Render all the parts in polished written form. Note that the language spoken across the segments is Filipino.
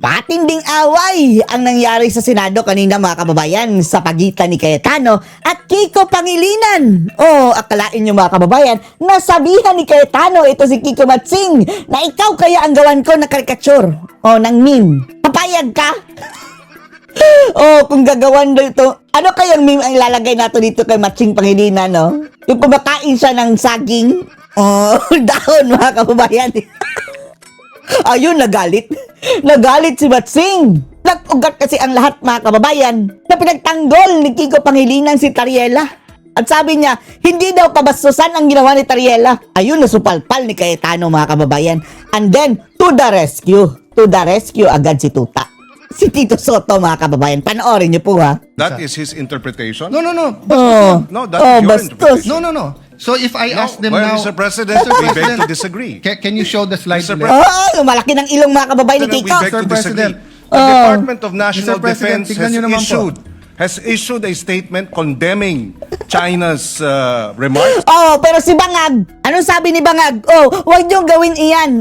Patinding away ang nangyari sa Senado kanina mga kababayan sa pagitan ni Cayetano at Kiko Pangilinan. O akalain nyo mga kababayan, nasabihan ni Cayetano ito si Kiko Matsing na ikaw kaya ang gawan ko na karikature o ng meme. Papayag ka? O kung gagawan dito, ano kayang meme ang ilalagay nato dito kay Matsing Pangilinan, no? Yung kumakain siya ng saging o dahon mga kababayan. Ayun, nagalit. Nagalit si Matsing. Nag-ugat kasi ang lahat mga kababayan na pinagtanggol ni Kiko Pangilinan si Tariela. At sabi niya, hindi daw kabastusan ang ginawa ni Tariela. Ayun, nasupalpal ni Cayetano mga kababayan. And then, to the rescue. To the rescue agad si Tuta. Si Tito Soto mga kababayan. Panoorin niyo po ha. That is his interpretation? No. Oh, No, that's your bastos. interpretation. No. So if I ask them well, now, Mr. President, we beg to disagree. Can you show the slide? Mr. ulit? Oh, malaki ng ilong mga kababayan ni President, we Kiko. beg to Mr. disagree. President. The Department of National Mr. President, Defense tignan niyo naman po. has issued a statement condemning China's remarks, Oh, pero si Bangag, anong sabi ni Bangag? Oh, huwag niyong gawin iyan.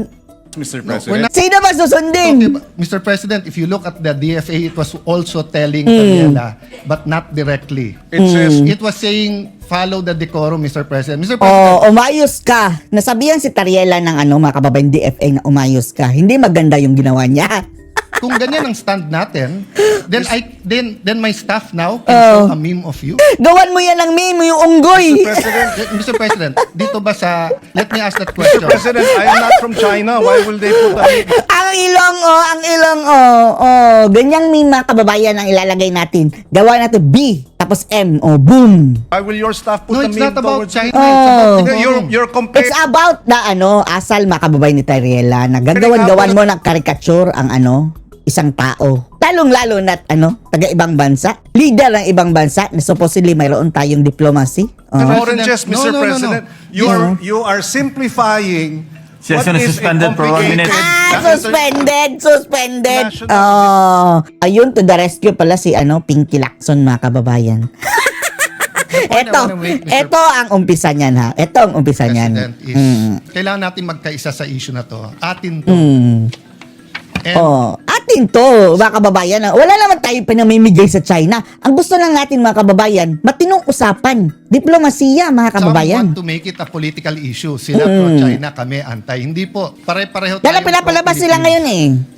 Mr. we're President. not- Sino ba susundin? Okay, Mr. President, if you look at the DFA, it was also telling Tariela, but not directly. It says, It was saying, follow the decorum, Mr. President. Mr. President, Oh, umayos ka. Nasabihan si Tariela ng mga kababayan DFA na umayos ka. Hindi maganda yung ginawa niya. kung ganyan ang stand natin, then my staff now can show a meme of you. Gawan mo yan ng meme, yung unggoy. Mr. President, dito ba sa, let me ask that question. President, I am not from China. Why will they put a Ang ilong, ganyang meme mga kababayan ang ilalagay natin. Gawa natin B, tapos M, boom. Why will your staff put No, a it's meme not about towards China. you? It's about the You're comparing. It's about the asal mga kababayan ni Tariela na gagawan-gawan mo ng karikature ang isang tao. Lalong-lalo na't taga-ibang bansa, leader ng ibang bansa na supposedly mayroon tayong diplomacy. Oranges, No, Mr. no. President. You are simplifying what Session is is a suspended for 1 minute. complicated Suspended. National Ayun, to the rescue pala si Pinky Lacson mga kababayan. Ito ang umpisa niyan ha. Ito ang umpisa niyan. President is, kailangan natin magkaisa sa issue na to. Atin to. And Atin to, mga kababayan. Wala naman tayo pinamimigay sa China. Ang gusto lang natin, mga kababayan, matinong usapan. Diplomasiya, mga kababayan. some want to make it a political issue. Sila pro-China, kami anti. Hindi po. Pare-pareho Dahil pinapalabas sila ngayon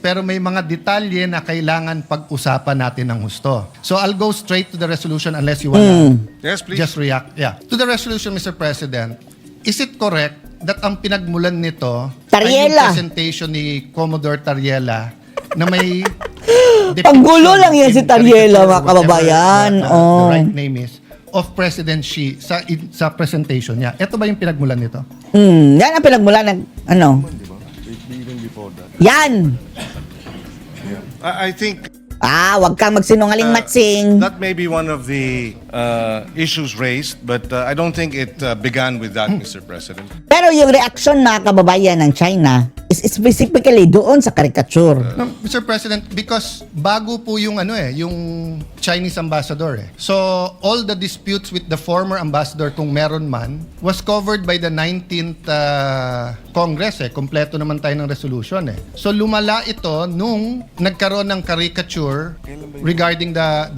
Pero may mga detalye na kailangan pag-usapan natin ng husto. So I'll go straight to the resolution unless you wanna Yes, please. just react. Yeah. To the resolution, Mr. President, is it correct that ang pinagmulan nito ay yung Tariela. presentation ni Commodore Tariela na may Panggulo lang yan si in Tariela, caricature, mga kababayan. whatever the right name is, of President Xi sa presentation niya. Ito ba yung pinagmulan nito? Yan ang pinagmula ng Yan. I think Wag kang magsinungaling, Matsing. that may be one of the issues raised, but I don't think it began with that, Mr. President. Pero yung reaksyon, mga kababayan ng China is specifically doon sa caricature. No, Mr. President, because bago po yung yung Chinese ambassador So all the disputes with the former ambassador kung meron man was covered by the 19th Congress Kompleto naman tayo ng resolution So lumala ito nung nagkaroon ng caricature regarding the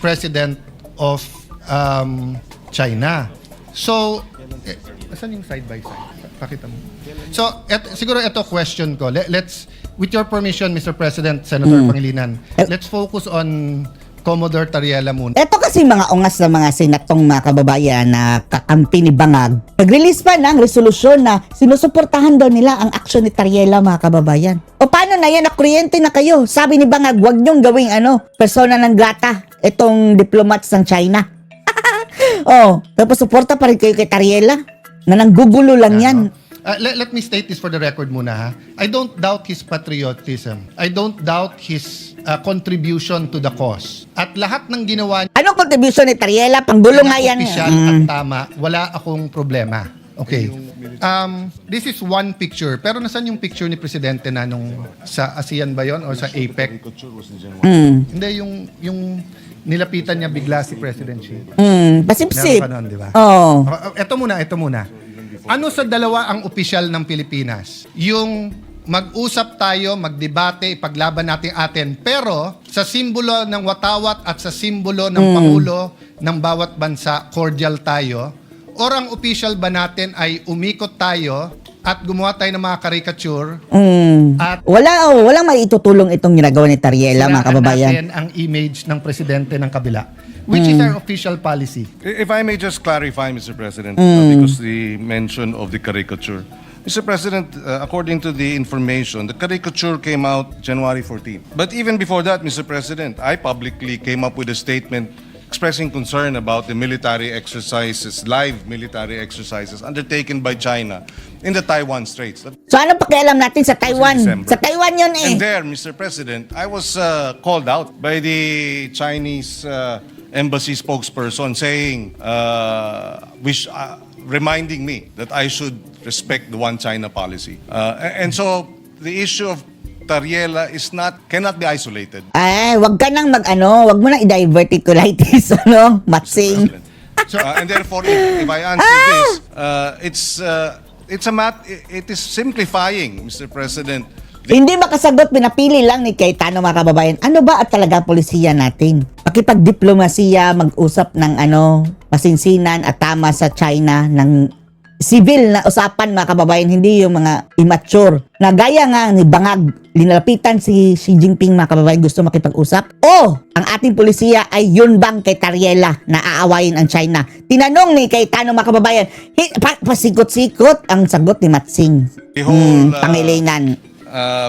president of China. So asan yung side by side? Pakita mo. So, siguro ito question ko. Let's, with your permission, Mr. President, Senator Pangilinan, let's focus on Commodore Tariela muna. Ito kasi mga ungas na mga senatong mga kababayan na kakampi ni Bangag. Nag-release pa ng resolusyon na sinusuportahan daw nila ang aksyon ni Tariela, mga kababayan. O paano na yan? Nakuryente na kayo. Sabi ni Bangag, huwag niyong gawing persona ng grata itong diplomats ng China. Tapos suporta pa rin kayo kay Tariela na nanggugulo lang yan. Let me state this for the record muna I don't doubt his patriotism. I don't doubt his contribution to the cause. At lahat ng ginawa niya Anong contribution ni Tariela? Panggulo nga yan. opisyal at tama, wala akong problema. Okay. This is one picture. Pero nasan yung picture ni Presidente na nung sa ASEAN ba yun? O sa APEC? Hindi, yung nilapitan niya bigla si President Xi. Pasipsip. Meron pa nun, di ba? Oo. Ito muna. Ano sa dalawa ang opisyal ng Pilipinas? Yung mag-usap tayo, magdebate, ipaglaban natin atin. Pero sa simbolo ng watawat at sa simbolo ng Pangulo ng bawat bansa, cordial tayo. Or ang official ba natin ay umikot tayo at gumawa tayo ng mga caricature at Walang maitutulong itong ginagawa ni Tariela, mga siraan kababayan. natin ang image ng presidente ng kabila, which is our official policy. If I may just clarify, Mr. President, because the mention of the caricature. Mr. President, according to the information, the caricature came out January 14. But even before that, Mr. President, I publicly came up with a statement expressing concern about the military exercises, live military exercises undertaken by China in the Taiwan Straits. So ano pakialam natin sa Taiwan? December. Sa Taiwan yun eh. And there, Mr. President, I was called out by the Chinese embassy spokesperson saying, reminding me that I should respect the one China policy. And so the issue of Tariela cannot be isolated. Ay, wag ka nang wag mo nang i-diverticulitis, Matsing. And therefore, if I answer this, it is simplifying, Mr. President. Hindi makasagot, pinapili lang ni Cayetano, mga kababayan. Ano ba at talaga polisiya natin? Pakipagdiplomasiya, mag-usap ng masinsinan at tama sa China ng civil na usapan, mga kababayan, hindi yung mga immature. Na gaya nga ni Bangag, linalapitan si Xi Jinping, mga kababayan, gusto makipag-usap. O, ang ating polisiya ay yun bang kay Tariela na aawayin ang China? Tinanong ni Cayetano, mga kababayan, pasikot-sikot ang sagot ni Matsing. The whole, Pangilinan.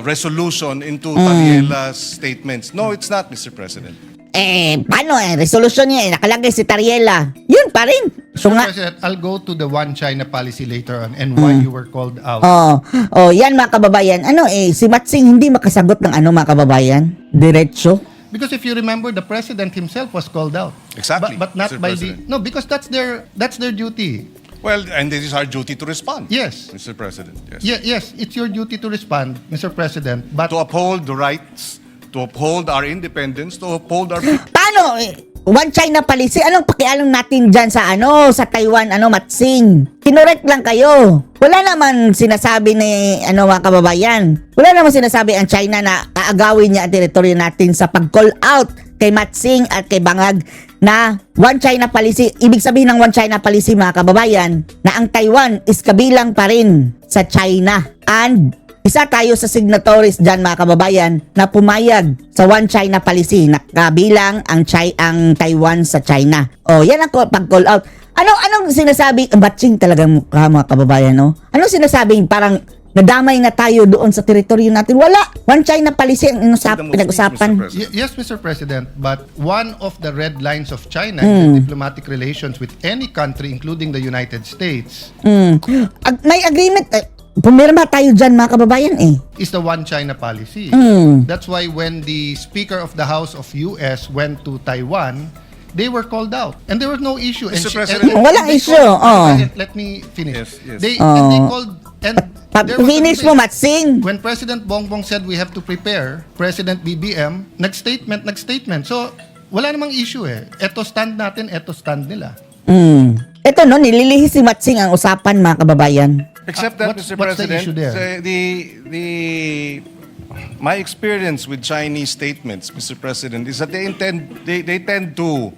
resolution into Tariela's statements. No, it's not, Mr. President. Paano resolution niya nakalagay si Tariela. Yun pa rin. So Mr. nga, President, I'll go to the one China policy later on and why you were called out. yan mga kababayan. Si Matsing hindi makasagot ng mga kababayan. Diretso. Because if you remember, the president himself was called out. Exactly, But not Mr. by President. no, because that's their duty. Well, and this is our duty to respond. Yes. Mr. President. Yes. Yes, it's your duty to respond, Mr. President. But To uphold the rights, to uphold our independence, to uphold our Paano? One China policy. Anong pakialam natin dyan sa Taiwan, Matsing? Kinorek lang kayo. Wala naman sinasabi ni, mga kababayan. Wala naman sinasabi ang China na aagawin niya ang teritoryo natin sa pag-call out kay Matsing at kay Bangag na one China policy. Ibig sabihin ng one China policy, mga kababayan, na ang Taiwan is kabilang pa rin sa China. And isa tayo sa signatories dyan, mga kababayan, na pumayag sa one China policy na kabilang ang Taiwan sa China. Yan ang pag-call out. Anong sinasabi? Batching talagang mukha, mga kababayan, no? Anong sinasabing parang nadamay na tayo doon sa teritoryo natin? Wala. One China policy ang pinag-usapan. Mr. President. yes, Mr. President, but one of the red lines of China in the diplomatic relations with any country, including the United States, May agreement. Pumirma tayo dyan, mga kababayan is the one China policy. That's why when the Speaker of the House of US went to Taiwan, they were called out. And there was no issue. And Mr. she- President. Walang they issue, called- Let me finish. Yes, yes. They called... And there was a Finish mo, debate. Matsing. When President Bongbong said we have to prepare, President BBM, nag-statement. So, wala namang issue Eto stand natin, eto stand nila. Ito, nililihis si Matsing ang usapan, mga kababayan. Except that, What's Mr. the President, issue there? my experience with Chinese statements, Mr. President, is that they tend to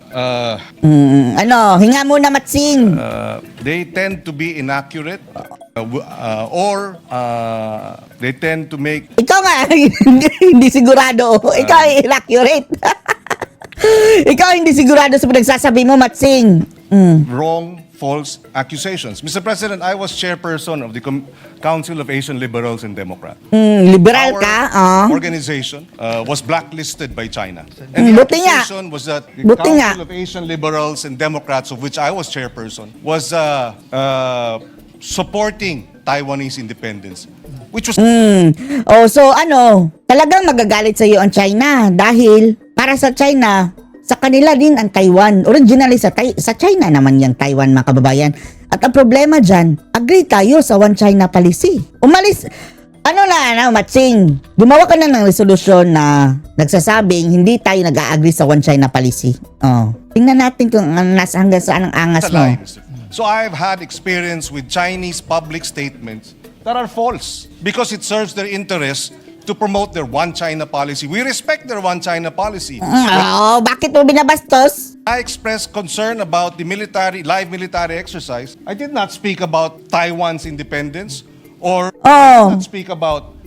Hinga muna, Matsing. they tend to be inaccurate or they tend to make Ikaw nga, hindi sigurado. Ikaw ay inaccurate. Ikaw hindi sigurado sa pinagsasabi mo, Matsing. wrong, false accusations. Mr. President, I was chairperson of the Council of Asian Liberals and Democrats. Liberal Our ka, organization was blacklisted by China. And the Buti nga. accusation was that the Buti nga. Council of Asian Liberals and Democrats, of which I was chairperson, was supporting Taiwanese independence, which was So talagang magagalit sa iyo ang China dahil para sa China, sa kanila din ang Taiwan. Originally sa China naman yung Taiwan, mga kababayan. At ang problema dyan, agree tayo sa one China policy. Umalis, Matsing, gumawa ka na ng resolusyon na nagsasabing hindi tayo nag-agree sa one China policy. Tingnan natin kung hanggang saan ang angas a mo. lie, Mr. So I've had experience with Chinese public statements that are false because it serves their interests to promote their one China policy. We respect their one China policy. Oh, bakit mo binabastos? I expressed concern about the live military exercise. I did not speak about Taiwan's independence or I did not speak about,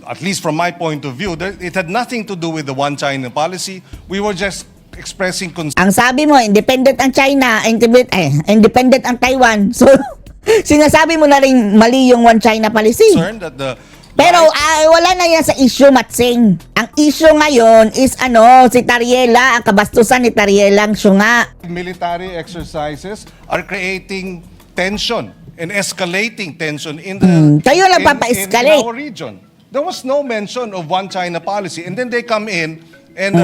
at least from my point of view, it had nothing to do with the one China policy. We were just expressing concern Ang sabi mo, independent ang China, independent ang Taiwan. So, sinasabi mo na rin mali yung one China policy. that the Pero wala na yan sa issue, Matsing. Ang issue ngayon is si Tariela, ang kabastusan ni Tariela ang syunga. military exercises are creating tension and escalating tension in the Kayo lang in papa-escalate. our region. There was no mention of one China policy, and then they come in and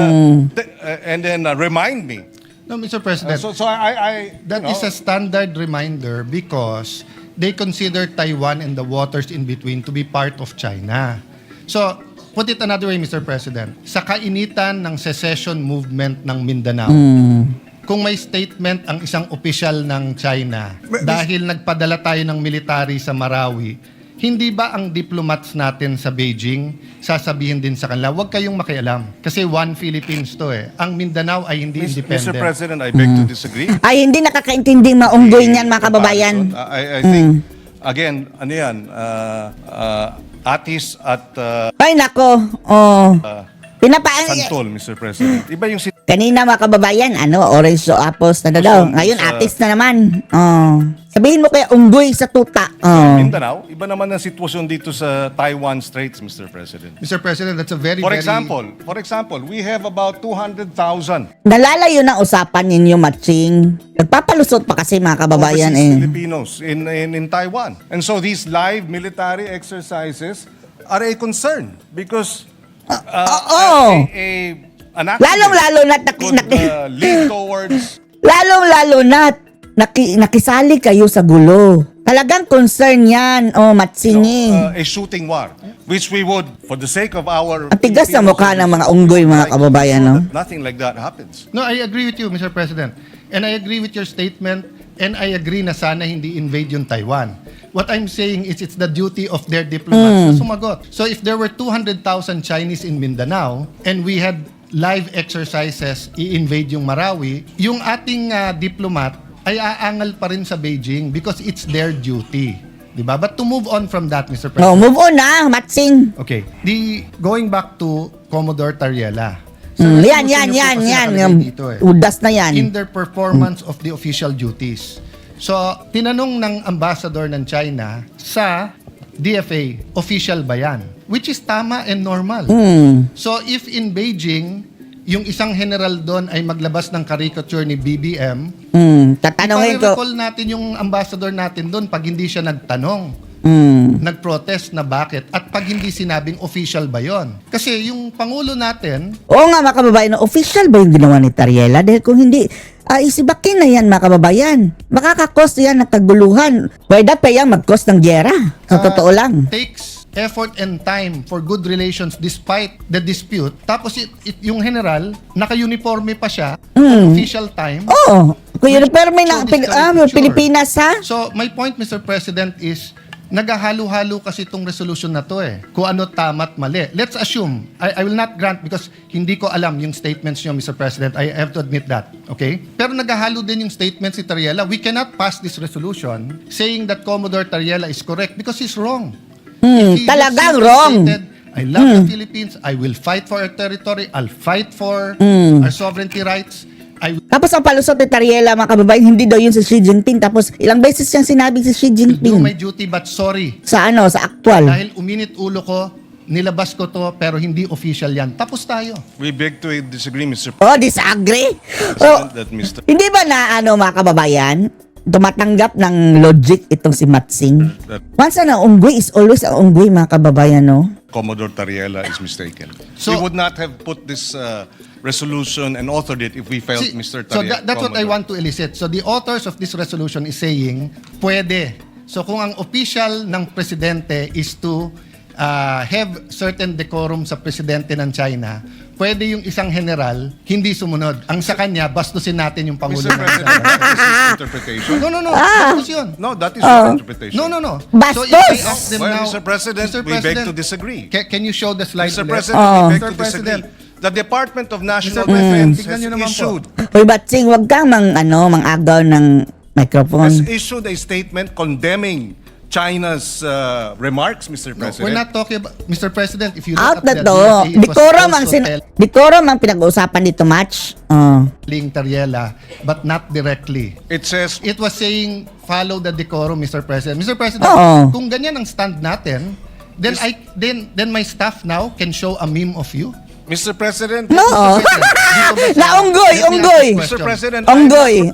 then remind me. No, Mr. President. So I That is a standard reminder because they consider Taiwan and the waters in between to be part of China. So, put it another way, Mr. President. Sa kainitan ng secession movement ng Mindanao, kung may statement ang isang opisyal ng China dahil nagpadala tayo ng military sa Marawi, hindi ba ang diplomats natin sa Beijing sasabihin din sa kanila, huwag kayong makialam. Kasi one Philippines to eh. Ang Mindanao ay hindi independent. Mr. President, I beg to disagree. Ay, hindi nakakaintindi maunggoy niyan, mga kababayan. I think again, ano yan, Atis at Ay, nako. Santol, Mr. President. Iba yung Kanina, mga kababayan, orange so apples na daw. Ngayon, atis na naman. Sabihin mo kaya unggoy sa tuta. Mindanao. Iba naman ang sitwasyon dito sa Taiwan Straits, Mr. President. Mr. President, that's a very, For example, we have about 200,000 Nalalayo na usapan ninyo, Matching. Nagpapalusot pa kasi, mga kababayan. overseas Filipinos in Taiwan. And so these live military exercises are a concern because an accident Lalong-lalo na could lead towards lalong-lalo na nakisali kayo sa gulo. Talagang concern yan, Matsingi. a shooting war, which we would, for the sake of our Ang tigas na mukha ng mga unggoy, mga kababayan, no? that nothing like that happens. No, I agree with you, Mr. President. And I agree with your statement and I agree na sana hindi invade yung Taiwan. What I'm saying is it's the duty of their diplomats na sumagot. So if there were 200,000 Chinese in Mindanao and we had live exercises i-invade yung Marawi, yung ating diplomat ay aangal pa rin sa Beijing because it's their duty. Diba? But to move on from that, Mr. President. Move on na, Matsing. Okay. Going back to Commodore Tariela. Yan. Udas na yan. In their performance of the official duties. So, tinanong ng ambassador ng China sa DFA, official ba yan? Which is tama and normal. So, if in Beijing, yung isang general doon ay maglabas ng caricature ni BBM, Tatanungin ko. recall natin yung ambassador natin doon pag hindi siya nagtanong. Nag-protest na bakit at pag hindi sinabing official ba yon? Kasi yung Pangulo natin, Oo nga, mga kababayan, official ba yung ginawa ni Tariela? Dahil kung hindi, isibakin na yan, mga kababayan. Makakakos yan ng kaguluhan. Pwede pa yan mag-cause ng gyera. Sa totoo lang. takes effort and time for good relations despite the dispute. Tapos yung general, naka-uniforme pa siya, official time. Oo. Pero may So, this caricature. Pilipinas, ha? So, my point, Mr. President, is naghahalo-halo kasi itong resolution na to eh. Kung ano tama't mali. Let's assume, I will not grant because hindi ko alam yung statements nyo, Mr. President. I have to admit that. Okay? Pero naghahalo din yung statements si Tariela. We cannot pass this resolution saying that Commodore Tariela is correct because he's wrong. He Talagang just wrong. stated, I love the Philippines. I will fight for our territory. I'll fight for our sovereignty rights. Tapos ang palusot ni Tariela, mga kababayan, hindi daw yun si Xi Jinping. Tapos ilang beses siyang sinabi si Xi will do my Jinping. duty but sorry. Sa aktual. Dahil uminit ulo ko, nilabas ko to pero hindi official yan. Tapos tayo. We beg to disagree, Mr. Disagree? President, that Mr. Hindi ba na, mga kababayan, tumatanggap ng logic itong si Matsing? Once na unggoy is always ang unggoy, mga kababayan, no? Commodore Tariela is mistaken. So- We would not have put this resolution and authored it if we felt See, Mr. so Tariela. that's what I want to elicit. So the authors of this resolution is saying, pwede. So kung ang official ng presidente is to have certain decorum sa presidente ng China, pwede yung isang general hindi sumunod. Ang sa kanya, bastusin natin yung Pangulo Mr. ng President, China. that is his interpretation. No. Bastos yun. No, that is your interpretation. No. Bastos! So if I ask them Well, now, Mr. President, we beg to disagree. Can you show the slide Mr. ulit? President, we beg Mr. to President, disagree. The Department of National Mr. President, Defense tignan has nyo naman po. issued Hoy, Batsing, wag kang mang-agaw ng microphone. a statement condemning China's remarks, Mr. No, President. we're not talking about, Mr. President, if you look Out at na the to. DSA, it was Decorum ang pinag-uusapan dito, Match. telling Tariela, but not directly. It says, It was saying, follow the decorum, Mr. President. Mr. President, Oo. kung ganyan ang stand natin, then then my staff now can show a meme of you. Mr. President, No. Naunggoy, unggoy. Mr. President, Onggoy.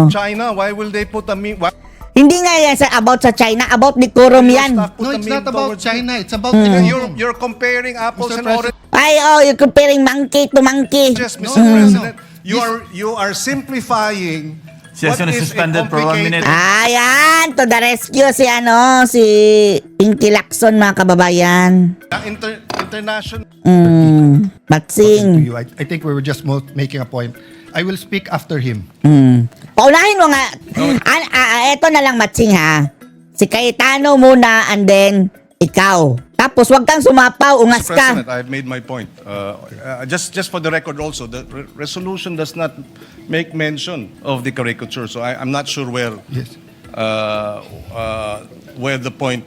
China, why will they put a meme? Why Hindi nga yan about sa China, about decorum yan. staff put No, a it's meme not about towards China. It's about You're comparing apples Mr. and President. oranges, Ay, you're comparing monkey to monkey. Mr. No. President. You are simplifying what Session is is a suspended for 1 minute. complicated- Ayan, to the rescue si Pinky Lacson, mga kababayan. international. to Batsing. you. I think we were just making a point. I will speak after him. Paunahin mo nga. Eto na lang, Matsing, ha. Si Cayetano muna, and then ikaw. Tapos, wag kang sumapaw, ungas Mr. ka. President, I've made my point. Just for the record also, the resolution does not make mention of the caricature. So I'm not sure where Yes. where the point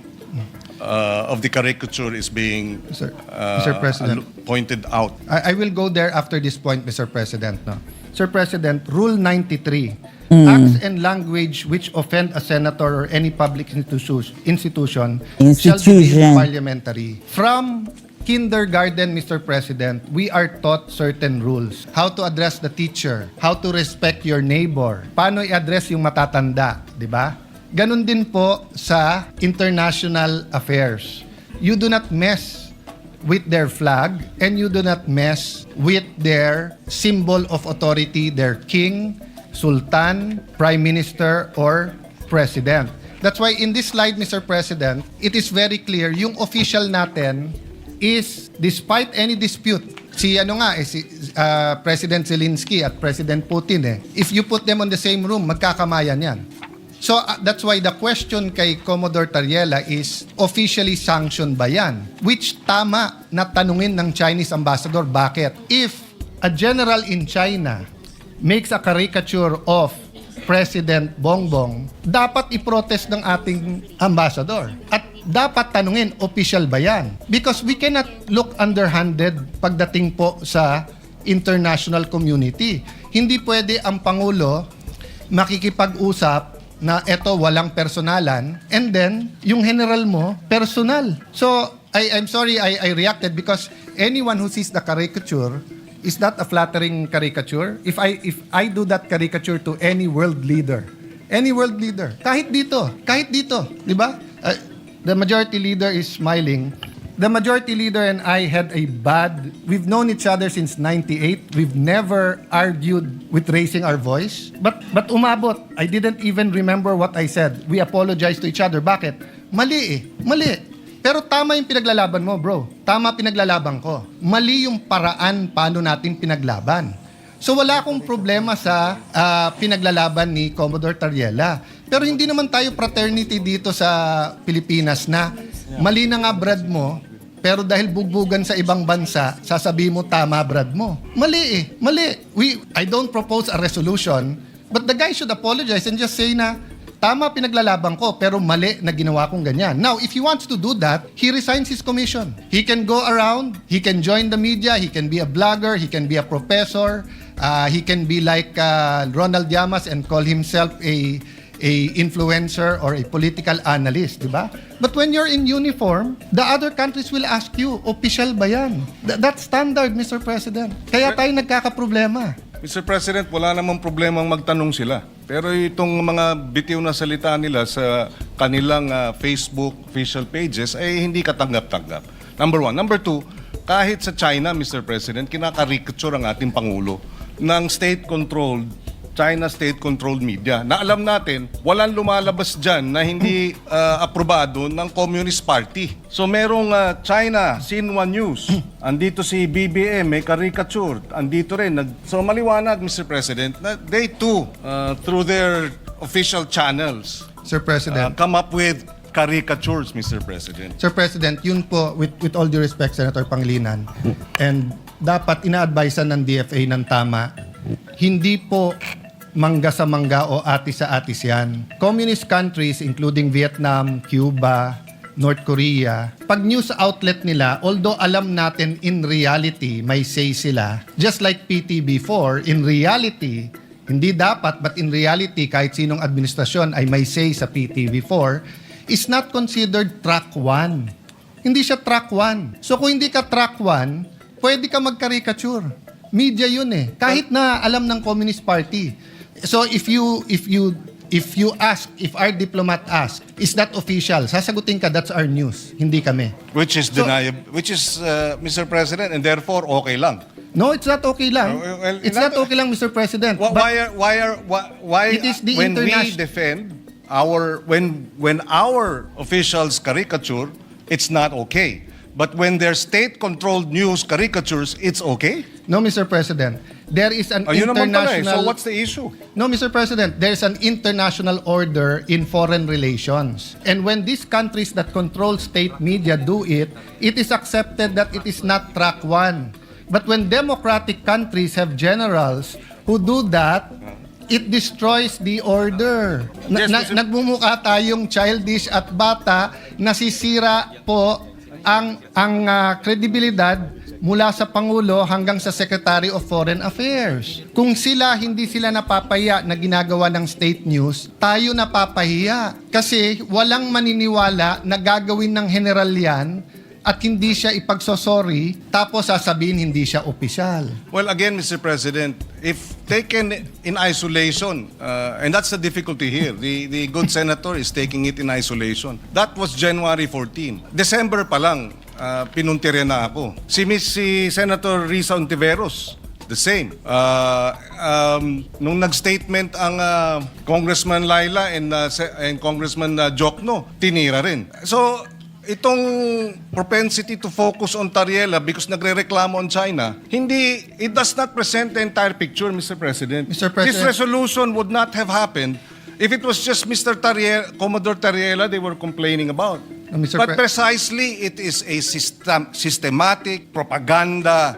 of the caricature is being Mr. President. pointed out. I will go there after this point, Mr. President. No? Sir President, Rule 93. Acts and language which offend a senator or any public institution shall be deemed parliamentary. From kindergarten, Mr. President, we are taught certain rules. How to address the teacher, how to respect your neighbor, paano i-address yung matatanda, di ba? Ganon din po sa international affairs. You do not mess with their flag and you do not mess with their symbol of authority, their king, sultan, prime minister, or president. That's why in this slide, Mr. President, it is very clear, yung official natin is, despite any dispute, si President Zelensky at President Putin, if you put them on the same room, magkakamayan yan. So that's why the question kay Commodore Tariela is, officially sanctioned ba yan? Which tama na tanungin ng Chinese ambassador, bakit? If a general in China makes a caricature of President Bongbong, dapat i-protest ng ating ambassador. At dapat tanungin, official ba yan? Because we cannot look underhanded pagdating po sa international community. Hindi pwede ang Pangulo makikipag-usap na eto walang personalan, and then yung general mo personal. So I'm sorry I reacted because anyone who sees the caricature is that a flattering caricature. If I do that caricature to any world leader, kahit dito, di ba? The majority leader is smiling. The majority leader and I had we've known each other since 98. We've never argued with raising our voice. But umabot. I didn't even remember what I said. We apologized to each other. Bakit? Mali. Pero tama yung pinaglalaban mo, bro. Tama pinaglalaban ko. Mali yung paraan paano natin pinaglaban. So wala akong problema sa pinaglalaban ni Commodore Tariela. Pero hindi naman tayo fraternity dito sa Pilipinas na mali na nga brad mo, pero dahil bugbugan sa ibang bansa, sasabihin mo tama brad mo. Mali. I don't propose a resolution, but the guy should apologize and just say na, tama pinaglalabang ko, pero mali na ginawa kong ganyan. Now, if he wants to do that, he resigns his commission. He can go around, he can join the media, he can be a blogger, he can be a professor, he can be like Ronald Llamas and call himself a influencer or a political analyst, di ba? But when you're in uniform, the other countries will ask you, official ba yan? That's standard, Mr. President. Kaya tayo nagkakaproblema. Mr. President, wala namang problemang magtanong sila. Pero itong mga bitiw na salita nila sa kanilang Facebook official pages ay hindi katanggap-tanggap. Number one. Number two, kahit sa China, Mr. President, kinakarikature ang ating Pangulo ng state-controlled China state-controlled media na alam natin, walang lumalabas dyan na hindi aprobado ng Communist Party. So merong China, Xinhua News, andito si BBM, may caricature, andito rin. So maliwanag, Mr. President, na they too, through their official channels, Sir President. come up with caricatures, Mr. President. Sir President, yun po, with all due respect, Senator Pangilinan, and dapat ina-advisean ng DFA ng tama, hindi po mangga sa mangga o atis sa atis yan. Communist countries, including Vietnam, Cuba, North Korea, pag news outlet nila, although alam natin in reality, may say sila, just like PTB4, in reality, hindi dapat, but in reality, kahit sinong administrasyon ay may say sa PTB4, is not considered track 1. Hindi siya track 1. So kung hindi ka track 1, pwede ka mag-caricature. Media yun eh. Kahit na alam ng Communist Party. So if our diplomat ask, is that official? Sasagutin ka, that's our news. Hindi kami. Which is Mr. President, and therefore okay lang. No, it's not okay lang. Well, It's not okay lang, Mr. President. But Why It is the when we international- defend when our officials caricature, it's not okay. But when their state-controlled news caricatures, it's okay? no, Mr. President, there is an Ayun naman pala eh. international... So what's the issue? No, Mr. President, there's an international order in foreign relations. And when these countries that control state media do it, it is accepted that it is not track 1. But when democratic countries have generals who do that, it destroys the order. Yes, Mr. Nagmumukha tayong childish at bata, nasisira po ang kredibilidad mula sa Pangulo hanggang sa Secretary of Foreign Affairs. Kung hindi sila napapaya na ginagawa ng state news, tayo napapahiya. Kasi walang maniniwala na gagawin ng general yan at hindi siya ipagsosorry, tapos sasabihin hindi siya opisyal. Well, again, Mr. President, if taken in isolation, and that's the difficulty here, the good senator is taking it in isolation. That was January 14. December pa lang, pinuntirya na ako. Si Senator Risa Ontiveros, the same. Nung nag-statement ang Congressman Laila and Congressman Jokno, tinira rin. So, itong propensity to focus on Tariela because nagre-reklamo on China, it does not present the entire picture, Mr. President. Mr. President. This resolution would not have happened if it was just Mr. Commodore Tariela they were complaining about. Mr. But precisely, it is a systematic propaganda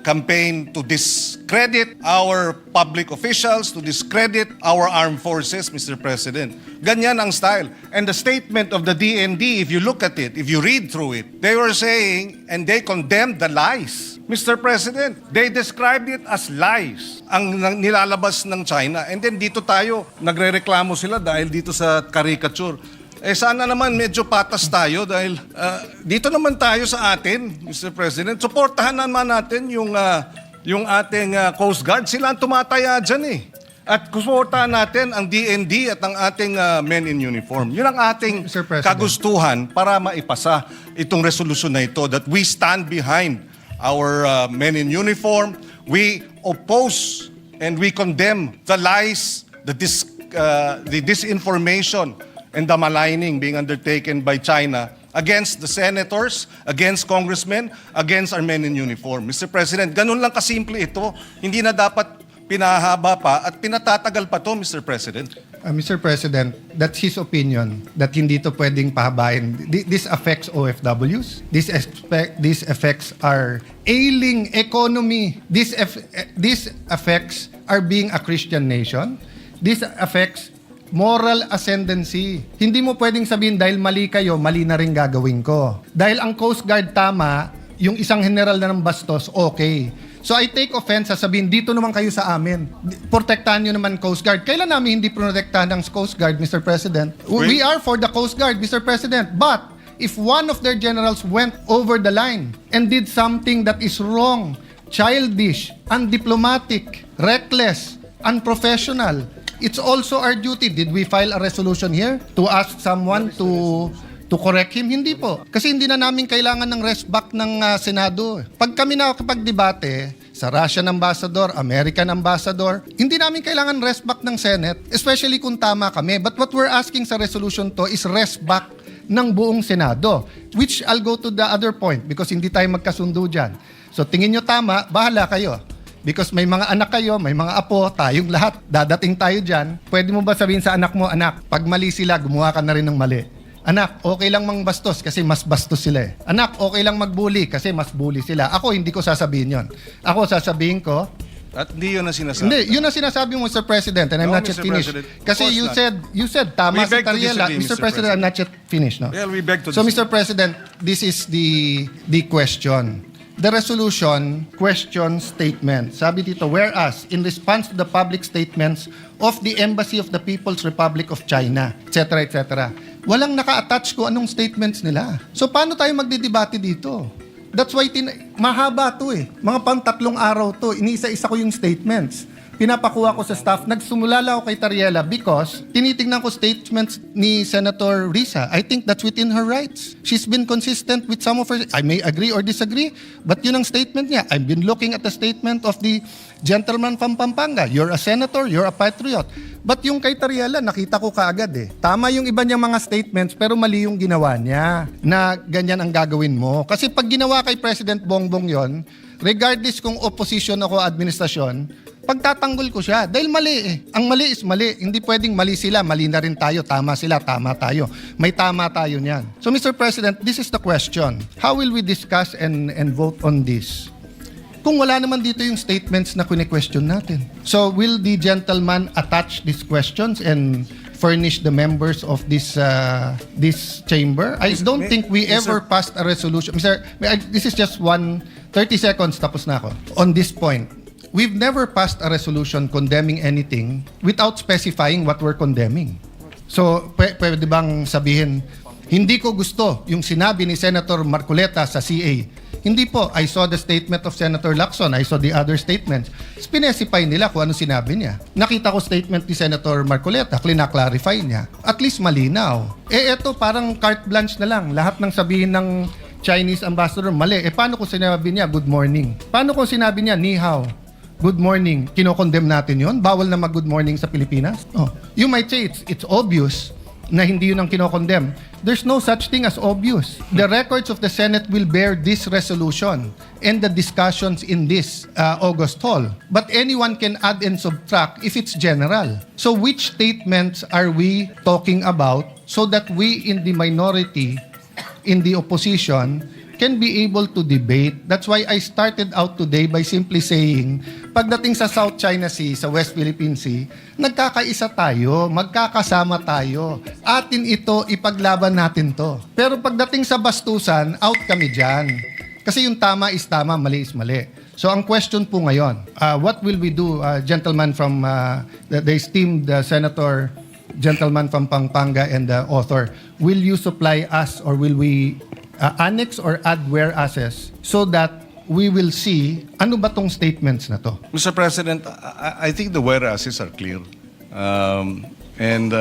campaign to discredit our public officials, to discredit our armed forces, Mr. President. Ganyan ang style. And the statement of the DND, if you look at it, if you read through it, they were saying, and they condemned the lies. Mr. President, they described it as lies ang nilalabas ng China. And then dito tayo, nagre-reklamo sila dahil dito sa caricature. Sana naman medyo patas tayo dahil dito naman tayo sa atin, Mr. President. Suportahan naman natin yung ating Coast Guard. Sila ang tumataya dyan eh. At suportahan natin ang DND at ang ating men in uniform. Yun ang ating Mr. President. kagustuhan para maipasa itong resolusyon na ito that we stand behind our men in uniform. We oppose and we condemn the lies, the disinformation, and the maligning being undertaken by China against the senators, against congressmen, against our men in uniform. Mr. President, ganun lang kasimple ito. Hindi na dapat pinahaba pa at pinatatagal pa to, Mr. President. Mr. President, that's his opinion that hindi to pwedeng pahabain. This affects OFWs. This affects our ailing economy. This affects our being a Christian nation. This affects moral ascendancy. Hindi mo pwedeng sabihin dahil mali kayo, mali na rin gagawin ko. Dahil ang Coast Guard tama, yung isang general na ng bastos, okay. So I take offense sa sabihin, dito naman kayo sa amin. Protektahan nyo naman Coast Guard. Kailan namin hindi protektahan ng Coast Guard, Mr. President? We are for the Coast Guard, Mr. President. But if one of their generals went over the line and did something that is wrong, childish, undiplomatic, reckless, unprofessional, it's also our duty. Did we file a resolution here to ask someone to correct him? Hindi po. Kasi hindi na namin kailangan ng rest back ng Senado. Pag kami nakakapag-debate, sa Russian ambassador, American ambassador. Hindi namin kailangan rest back ng Senate, especially kung tama kami. But what we're asking sa resolution to is rest back ng buong Senado, which I'll go to the other point because hindi tayo magkasundo dyan. So tingin nyo tama, bahala kayo. Because may mga anak kayo, may mga apo, tayong lahat, dadating tayo dyan. Pwede mo ba sabihin sa anak mo, anak, pag mali sila, gumawa ka na rin ng mali. Anak, okay lang mang bastos kasi mas bastos sila eh. Anak, okay lang magbully kasi mas bully sila. Ako, hindi ko sasabihin yon. Ako, sasabihin ko, At hindi yun ang sinasabi. hindi, yun ang sinasabi mo, Mr. President, and I'm No, not yet Mr. finished. President, of Kasi course you said, tama We si beg to Tariela. disagree, Mr. Mr. President, I'm not yet finished, no? Well, we beg to So, disagree. Mr. President, this is the question. The resolution questions statement. Sabi dito, whereas, in response to the public statements of the Embassy of the People's Republic of China, etc., etc., walang naka-attach ko anong statements nila. So, paano tayo magdidebate dito? That's why mahaba to eh. Mga pang 3 araw to. Iniisa-isa ko yung statements. Pinapakuha ko sa staff. Nagsumula lang ako kay Tariela because tinitingnan ko statements ni Senator Risa. I think that's within her rights. She's been consistent with some of her... I may agree or disagree, but yun ang statement niya. I've been looking at the statement of the gentleman from Pampanga. You're a senator, you're a patriot. But yung kay Tariela, nakita ko kaagad eh. Tama yung iba niyang mga statements, pero mali yung ginawa niya na ganyan ang gagawin mo. Kasi pag ginawa kay President Bongbong yon, regardless kung opposition ako administrasyon, pagtatanggol ko siya. Dahil mali eh. Ang mali is mali. Hindi pwedeng mali sila, mali na rin tayo. Tama sila, tama tayo. May tama tayo niyan. So Mr. President, this is the question. How will we discuss and vote on this? Kung wala naman dito yung statements na kune-question natin. So will the gentleman attach these questions and furnish the members of this chamber? I don't think we ever passed a resolution. This is just 30 seconds, tapos na ako. On this point, we've never passed a resolution condemning anything without specifying what we're condemning. So, pwede bang sabihin, hindi ko gusto yung sinabi ni Senator Marcoleta sa CA. Hindi po. I saw the statement of Senator Lacson. I saw the other statements. Specify nila kung ano sinabi niya. Nakita ko statement ni Senator Marcoleta. Clarify niya. At least malinaw. Eto parang carte blanche na lang. Lahat ng sabihin ng Chinese ambassador, mali. Paano kung sinabi niya, good morning? Paano kung sinabi niya, ni hao? Good morning. Kinokondem natin yon. Bawal na mag-good morning sa Pilipinas? Oh. You might say it's obvious na hindi yun ang kinokondem. There's no such thing as obvious. The records of the Senate will bear this resolution and the discussions in this August hall. But anyone can add and subtract if it's general. So which statements are we talking about so that we in the minority, in the opposition, can be able to debate? That's why I started out today by simply saying, pagdating sa South China Sea, sa West Philippine Sea, nagkakaisa tayo, magkakasama tayo. Atin ito, ipaglaban natin to. Pero pagdating sa bastusan, out kami dyan. Kasi yung tama is tama, mali is mali. So ang question po ngayon, what will we do, gentleman from the esteemed senator, gentleman from Pampanga and the author, will you supply us or will we annex or add whereases so that we will see ano ba tong statements na to? Mr. President, I think the whereases are clear. And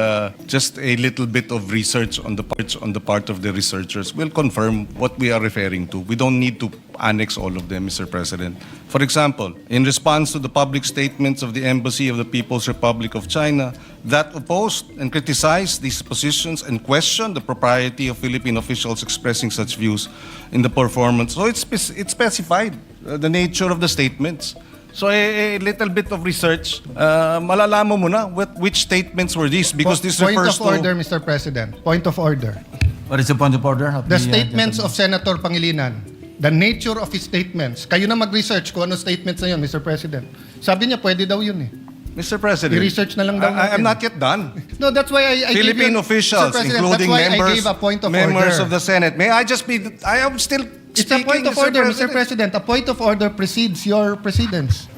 just a little bit of research on the part of the researchers will confirm what we are referring to. We don't need to annex all of them, Mr. President. For example, in response to the public statements of the Embassy of the People's Republic of China that opposed and criticized these positions and questioned the propriety of Philippine officials expressing such views in the performance. So it's specified the nature of the statements. So a little bit of research, malalaman mo na which statements were these because this Point refers of order, Mr. President. Point of order. What is the point of order? The statements of Senator Pangilinan, the nature of his statements. Kayo na mag-research kung ano statements na yun, Mr. President. Sabi niya, pwede daw yun eh. Mr. President. I-research na lang daw natin. I'm not yet done. No, that's why I Philippine gave you, officials, Mr. President, including that's why members, I gave a point of members order. of the Senate. May I just be? I am still It's a point of order, Mr. President. A point of order precedes your precedence.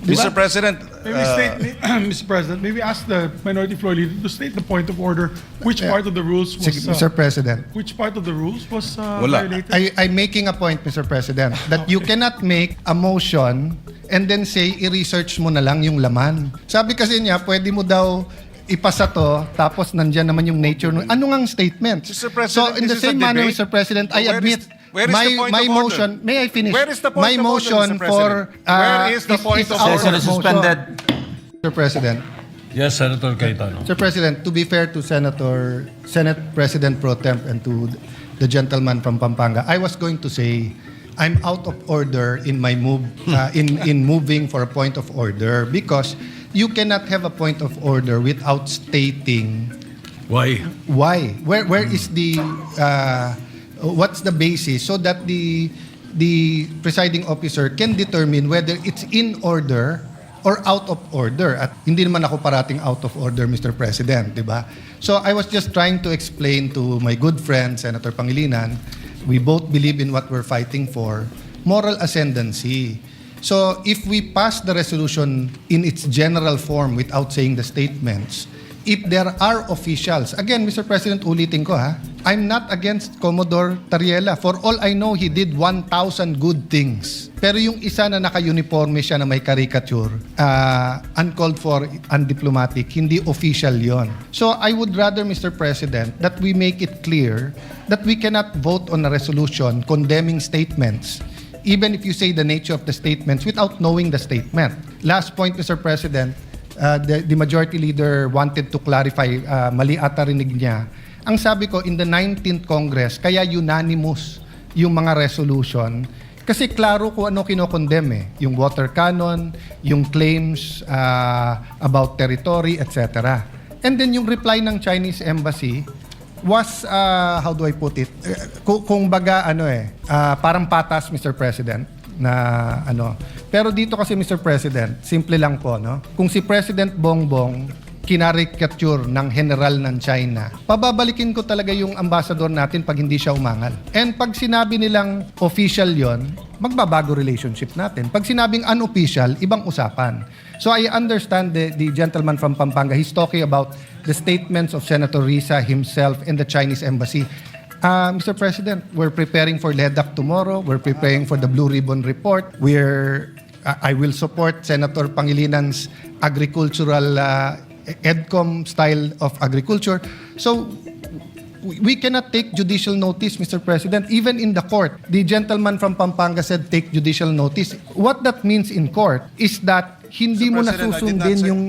Mr. President, Mr. President, maybe ask the minority floor leader to state the point of order. Which part of the rules was Sige, Mr. President. which part of the rules was Wala. violated? I'm making a point, Mr. President, that you cannot make a motion and then say, i-research mo na lang yung laman. Sabi kasi niya, pwede mo daw ipasa to, tapos nandyan naman yung nature. Ano ngang statement? Mr. President, So, in the this is a same manner, debate. Mr. President, I Where admit, is- Where is the point my of order? motion, may I finish? Where is the point my of order, motion Mr. for President? Where is the point of our order? Session is motion. suspended. Mr. President. Yes, Senator Cayetano. Sir President, to be fair to Senate President Pro Temp and to the gentleman from Pampanga, I was going to say I'm out of order in my move in moving for a point of order because you cannot have a point of order without stating Why? why. Where is the what's the basis so that the presiding officer can determine whether it's in order or out of order. At hindi naman ako parating out of order, Mr. President, di ba? So I was just trying to explain to my good friend, Senator Pangilinan, we both believe in what we're fighting for, moral ascendancy. So if we pass the resolution in its general form without saying the statements, if there are officials, again, Mr. President, ulitin ko ha, I'm not against Commodore Tariela. For all I know, he did 1,000 good things. Pero yung isa na naka-uniforme siya na may caricature, uncalled for, undiplomatic, hindi official yon. So I would rather, Mr. President, that we make it clear that we cannot vote on a resolution condemning statements even if you say the nature of the statements without knowing the statement. Last point, Mr. President, the majority leader wanted to clarify, mali ata rinig niya. Ang sabi ko, in the 19th Congress, kaya unanimous yung mga resolution kasi klaro kung ano kinokondem eh. Yung water cannon, yung claims about territory, etc. And then yung reply ng Chinese embassy was, how do I put it? Kung baga, parang patas, Mr. President, na ano. Pero dito kasi, Mr. President, simple lang po, no? Kung si President Bongbong kinarikature ng general ng China, pababalikin ko talaga yung ambassador natin pag hindi siya umangal. And pag sinabi nilang official yon, magbabago relationship natin. Pag sinabing unofficial, ibang usapan. So I understand the gentleman from Pampanga, he's talking about the statements of Senator Risa himself and the Chinese embassy. Mr. President, we're preparing for LEDAC tomorrow. We're preparing for the Blue Ribbon Report. I will support Senator Pangilinan's agricultural EDCOM style of agriculture. So we cannot take judicial notice, Mr. President. Even in the court, the gentleman from Pampanga said take judicial notice. What that means in court is that hindi mo Mr. President, I did not nasusundin say- yung...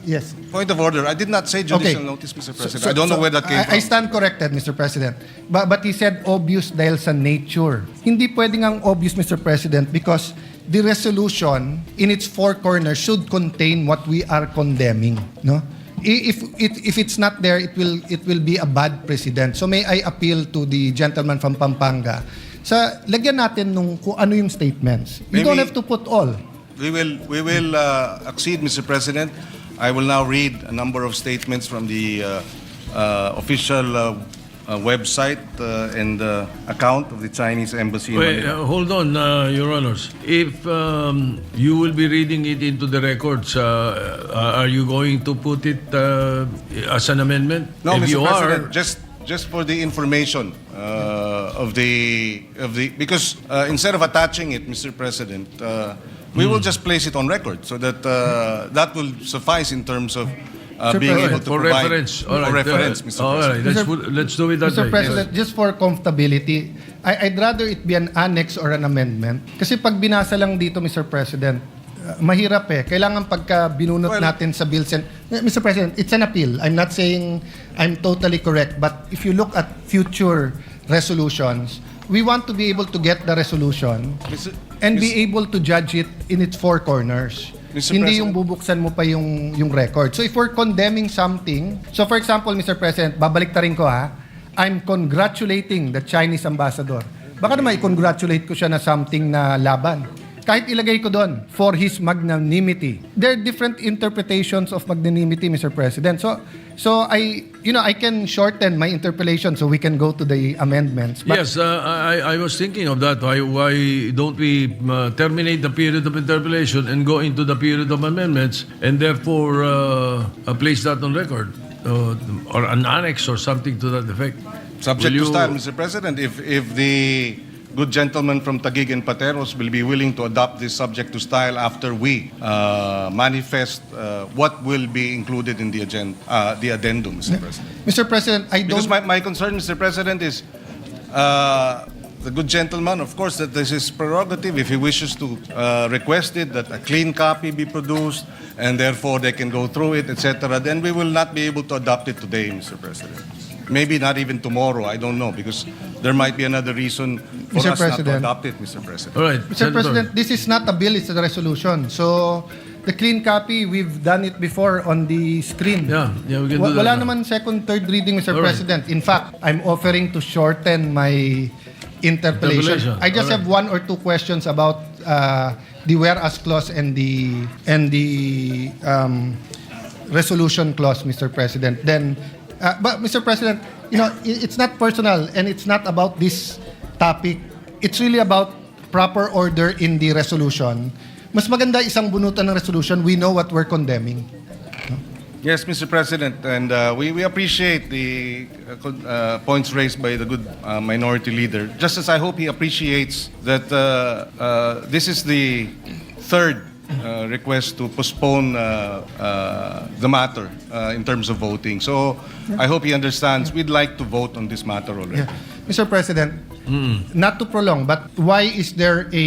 Yes. Point of order. I did not say judicial notice, Mr. President. I don't know where that came from. I stand corrected, Mr. President. But he said obvious dahil sa nature. Hindi pwedeng ang obvious, Mr. President, because the resolution in its four corners should contain what we are condemning, no? If it's not there, it will be a bad precedent. So may I appeal to the gentleman from Pampanga. Lagyan natin nung kung ano yung statements. You don't have to put all. We will accede, Mr. President. I will now read a number of statements from the official website and account of the Chinese embassy. in Wait, Manila. hold on, Your Honors. If you will be reading it into the records, are you going to put it as an amendment? No, if Mr. you President, are, just for the information of the because instead of attaching it, Mr. President, we will just place it on record so that that will suffice in terms of being President, able to for provide reference. All for right, reference, Mr. all right, President. let's do it that Mr. way. President, just for comfortability, I'd rather it be an annex or an amendment. Kasi pag binasa lang dito, Mr. President, mahirap eh. Kailangan pagka binunot Well, natin sa bills. Mr. President, it's an appeal. I'm not saying I'm totally correct. But if you look at future resolutions, we want to be able to get the resolution and be able to judge it in its four corners. Mr. Hindi President. yung bubuksan mo pa yung record. So if we're condemning something, so for example, Mr. President, babalik ta rin ko ha, I'm congratulating the Chinese ambassador. Baka naman i-congratulate ko siya na something na laban. Kahit ilagay ko doon, for his magnanimity. There are different interpretations of magnanimity, Mr. President. So I can shorten my interpolation so we can go to the amendments. But Yes, I was thinking of that. Why don't we terminate the period of interpellation and go into the period of amendments and therefore place that on record or an annex or something to that effect? Subject Will to you- style, Mr. President, if the good gentleman from Taguig and Pateros will be willing to adopt this subject to style after we manifest what will be included in the agenda, the addendum, Mr. President. Mr. President, I Because don't... my concern, Mr. President, is the good gentleman, of course, that this is prerogative. If he wishes to request it, that a clean copy be produced, and therefore they can go through it, etc., then we will not be able to adopt it today, Mr. President. Maybe not even tomorrow, I don't know, because there might be another reason for Mr. us not to President. adopt it, Mr. President. All right, Mr. Senator. President, this is not a bill, it's a resolution. So, the clean copy, we've done it before on the screen. Yeah, we can do that. Wala now. naman second, third reading, Mr. All right. President. In fact, I'm offering to shorten my interpellation. Interpellation. I just All have right. 1 or 2 questions about the whereas clause and the resolution clause, Mr. President. Then, but Mr. President, it's not personal and it's not about this topic. It's really about proper order in the resolution. Mas maganda isang bunutan ng resolution. We know what we're condemning. Yes, Mr. President, and we appreciate the points raised by the good minority leader, just as I hope he appreciates that this is the third request to postpone the matter in terms of voting. So I hope he understands we'd like to vote on this matter already. Yeah. Mr. President, not to prolong, but why is there a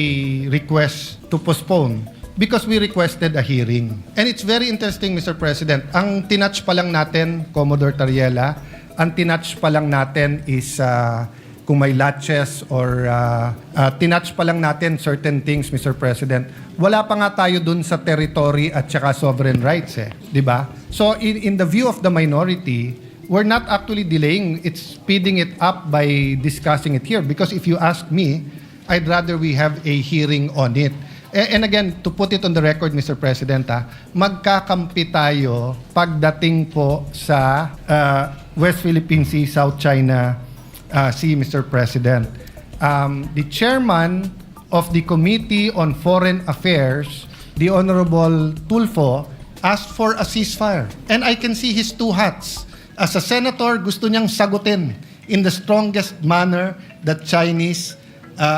request to postpone? Because we requested a hearing. And it's very interesting, Mr. President. Ang tinatch pa lang natin, Commodore Tariela, ang tinatch pa lang natin is kung may latches or tinatch pa lang natin certain things, Mr. President. Wala pa nga tayo dun sa territory at saka sovereign rights, di ba? So in the view of the minority, we're not actually delaying, it's speeding it up by discussing it here. Because if you ask me, I'd rather we have a hearing on it. And again, to put it on the record, Mr. President, magkakampi tayo pagdating po sa West Philippine Sea, South China Sea, Mr. President. The chairman of the Committee on Foreign Affairs, the Honorable Tulfo, asked for a ceasefire. And I can see his two hats. As a senator, gusto niyang sagutin in the strongest manner the Chinese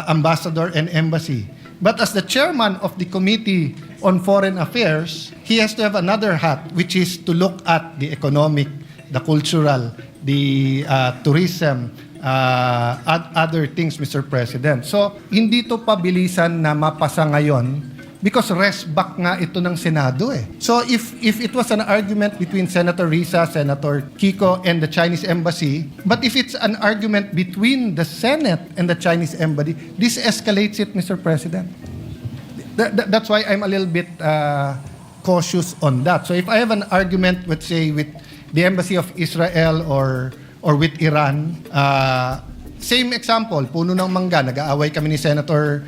ambassador and embassy. But as the chairman of the Committee on Foreign Affairs, he has to have another hat, which is to look at the economic, the cultural, the tourism, other things, Mr. President. So, hindi to pabilisan na mapasa ngayon because rest back nga ito ng Senado eh. So, if it was an argument between Senator Risa, Senator Kiko, and the Chinese Embassy, but if it's an argument between the Senate and the Chinese Embassy, this escalates it, Mr. President. That's why I'm a little bit cautious on that. So, if I have an argument, let's say, with the Embassy of Israel or with Iran, same example, puno ng mangga, nag-aaway kami ni Senator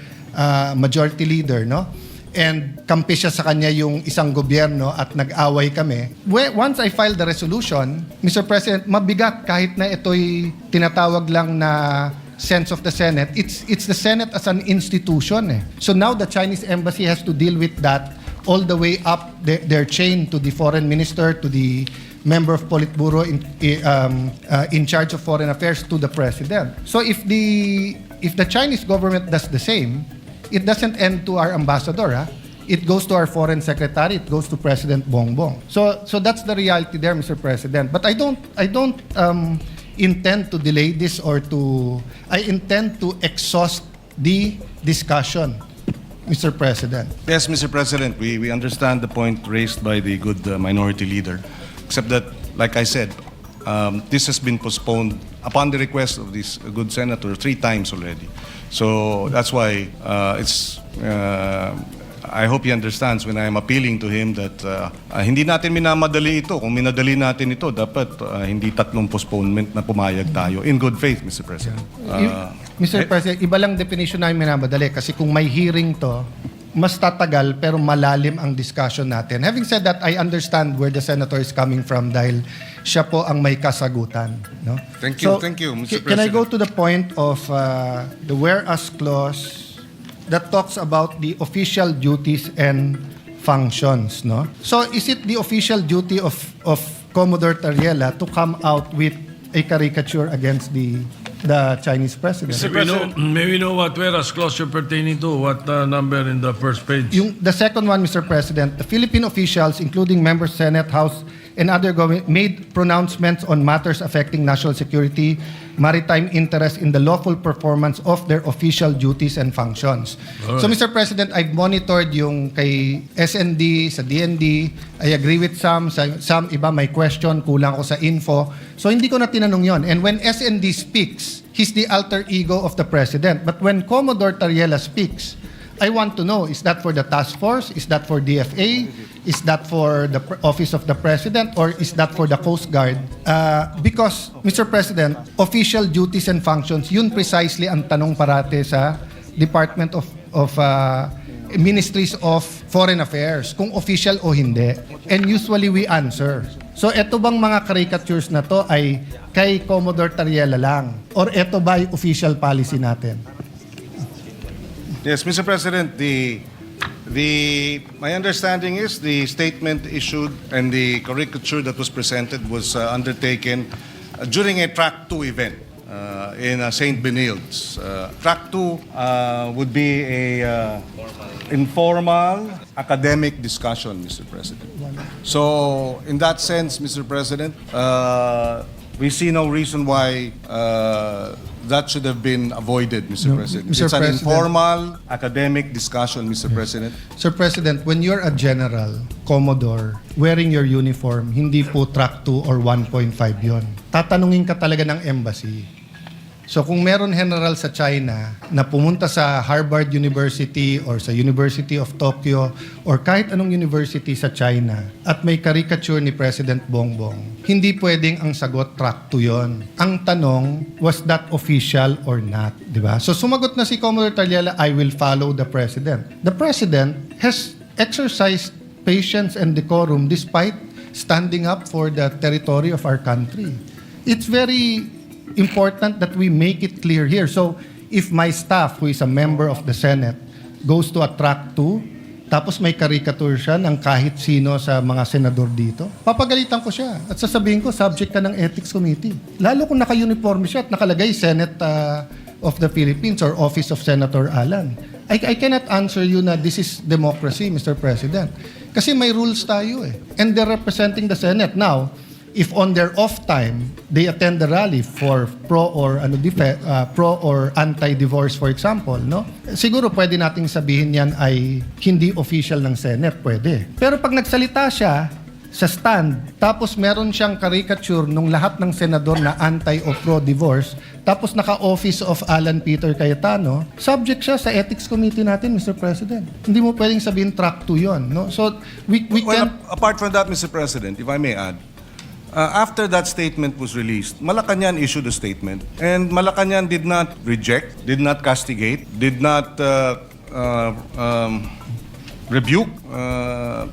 Majority Leader, no? And kampi siya sa kanya yung isang gobyerno at nag-away kami. Once I file the resolution, Mr. President, mabigat kahit na ito'y tinatawag lang na sense of the Senate. It's the Senate as an institution. Eh. So now the Chinese Embassy has to deal with that all the way up their chain to the foreign minister, to the member of Politburo in charge of foreign affairs, to the president. So if the Chinese government does the same, it doesn't end to our ambassador. It goes to our foreign secretary. It goes to President Bongbong. So that's the reality there, Mr. President. But I don't intend to delay this I intend to exhaust the discussion, Mr. President. Yes, Mr. President, we understand the point raised by the good minority leader, except that, like I said, this has been postponed upon the request of this good senator 3 times already. So that's why I hope he understands when I am appealing to him that hindi natin minamadali ito. Kung minadali natin ito, dapat hindi 3 postponement na pumayag tayo. In good faith, Mr. President. Mr. President, iba lang definition namin minamadali kasi kung may hearing to, mas tatagal pero malalim ang discussion natin. Having said that, I understand where the senator is coming from dahil siya po ang may kasagutan. No? Thank you, Mr. Can I go President. to the point of the whereas clause that talks about the official duties and functions? No? So is it the official duty of Commodore Tariela to come out with a caricature against the Chinese president? May we know what whereas clause you're pertaining to? What number in the first page? The second one, Mr. President, the Philippine officials, including members Senate, House, and other government made pronouncements on matters affecting national security, maritime interest in the lawful performance of their official duties and functions. So, Mr. President, I've monitored yung kay SND, sa DND. I agree with some iba may question, kulang ako sa info. So, hindi ko na tinanong yon. And when SND speaks, he's the alter ego of the President. But when Commodore Tariela speaks, I want to know, is that for the task force? Is that for DFA? Is that for the Office of the President? Or is that for the Coast Guard? Because, Mr. President, official duties and functions, yun precisely ang tanong parate sa Department of Ministries of Foreign Affairs, kung official o hindi. And usually we answer. So, eto bang mga caricatures na to ay kay Commodore Tariela lang? Or eto ba ay official policy natin? Yes, Mr. President, my understanding is the statement issued and the caricature that was presented was undertaken during a Track 2 event in St. Benilde's. Track 2 would be a informal academic discussion, Mr. President. So, in that sense, Mr. President, we see no reason why that should have been avoided, Mr. President. Mr. It's an President. informal academic discussion, Mr. President. Sir President, when you're a general, Commodore, wearing your uniform, hindi po track 2 or 1.5 yon. Tatanungin ka talaga ng embassy. So kung meron general sa China na pumunta sa Harvard University or sa University of Tokyo or kahit anong university sa China at may caricature ni President Bongbong, hindi pwedeng ang sagot track 2 yon. Ang tanong, was that official or not? Diba? So sumagot na si Commodore Tariela, I will follow the President. The President has exercised patience and decorum despite standing up for the territory of our country. It's very important that we make it clear here. So, if my staff, who is a member of the Senate, goes to a track 2, tapos may caricature siya ng kahit sino sa mga senador dito, papagalitan ko siya at sasabihin ko, subject ka ng Ethics Committee. Lalo kung naka-uniform siya at nakalagay Senate of the Philippines or Office of Senator Alan. I cannot answer you na this is democracy, Mr. President. Kasi may rules tayo eh. And they're representing the Senate. Now, if on their off time they attend the rally for pro or anti-divorce, for example, no? Siguro pwede nating sabihin yan ay hindi official ng Senate, pwede. Pero pag nagsalita siya sa stand, tapos meron siyang caricature nung lahat ng senador na anti o pro-divorce, tapos naka-office of Alan Peter Cayetano, subject siya sa Ethics Committee natin, Mr. President. Hindi mo pwedeng sabihin track 2 yon, no? So we Well, can. apart from that, Mr. President, if I may add, after that statement was released, Malacanang issued a statement, and Malacanang did not reject, did not castigate, did not rebuke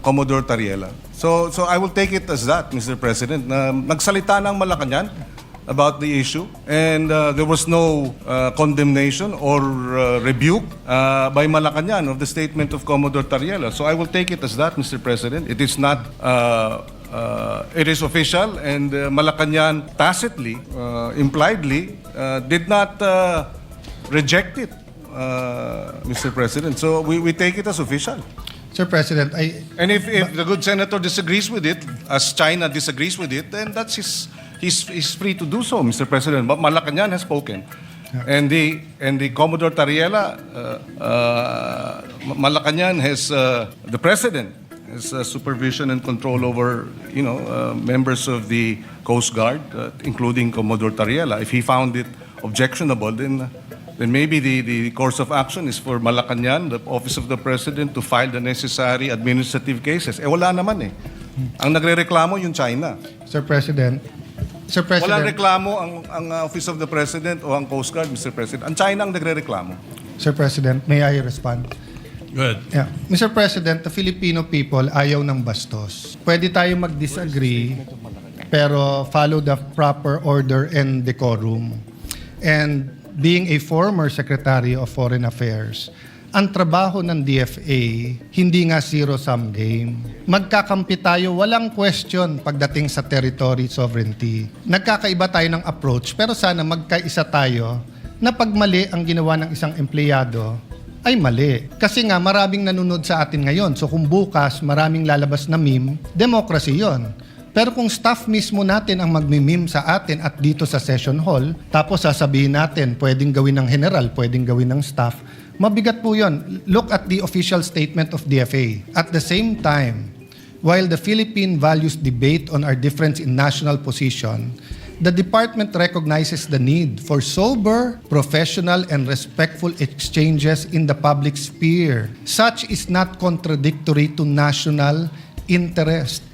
Commodore Tariela. So I will take it as that, Mr. President, na nagsalita ng Malacanang about the issue, and there was no condemnation or rebuke by Malacanang of the statement of Commodore Tariela. So I will take it as that, Mr. President. It is not it is official, and Malacanang tacitly, impliedly, did not reject it, Mr. President. So we take it as official. Sir President, And if the good senator disagrees with it, as China disagrees with it, then that's he's free to do so, Mr. President. But Malacanang has spoken. And the Commodore Tariela, Malacanang has the President has supervision and control over, members of the Coast Guard, including Commodore Tariela. If he found it objectionable, then maybe the course of action is for Malacanang, the Office of the President, to file the necessary administrative cases. Wala naman eh. Ang nagrereklamo yung China. Sir President, Walang reklamo ang Office of the President o ang Coast Guard, Mr. President. Ang China ang nagrereklamo. Sir President, may I respond? Good. Yeah. Mr. President, the Filipino people ayaw ng bastos. Pwede tayo mag-disagree, pero follow the proper order and decorum. And being a former Secretary of Foreign Affairs, ang trabaho ng DFA, hindi nga zero-sum game. Magkakampi tayo, walang question pagdating sa territory sovereignty. Nagkakaiba tayo ng approach, pero sana magkaisa tayo na pag mali ang ginawa ng isang empleyado, ay mali. Kasi nga maraming nanonood sa atin ngayon. So kung bukas maraming lalabas na meme, democracy yon. Pero kung staff mismo natin ang magmimim sa atin at dito sa session hall, tapos sasabihin natin, pwedeng gawin ng general, pwedeng gawin ng staff, mabigat po yun. Look at the official statement of DFA. At the same time, while the Philippine values debate on our difference in national position, the department recognizes the need for sober, professional, and respectful exchanges in the public sphere. Such is not contradictory to national interest.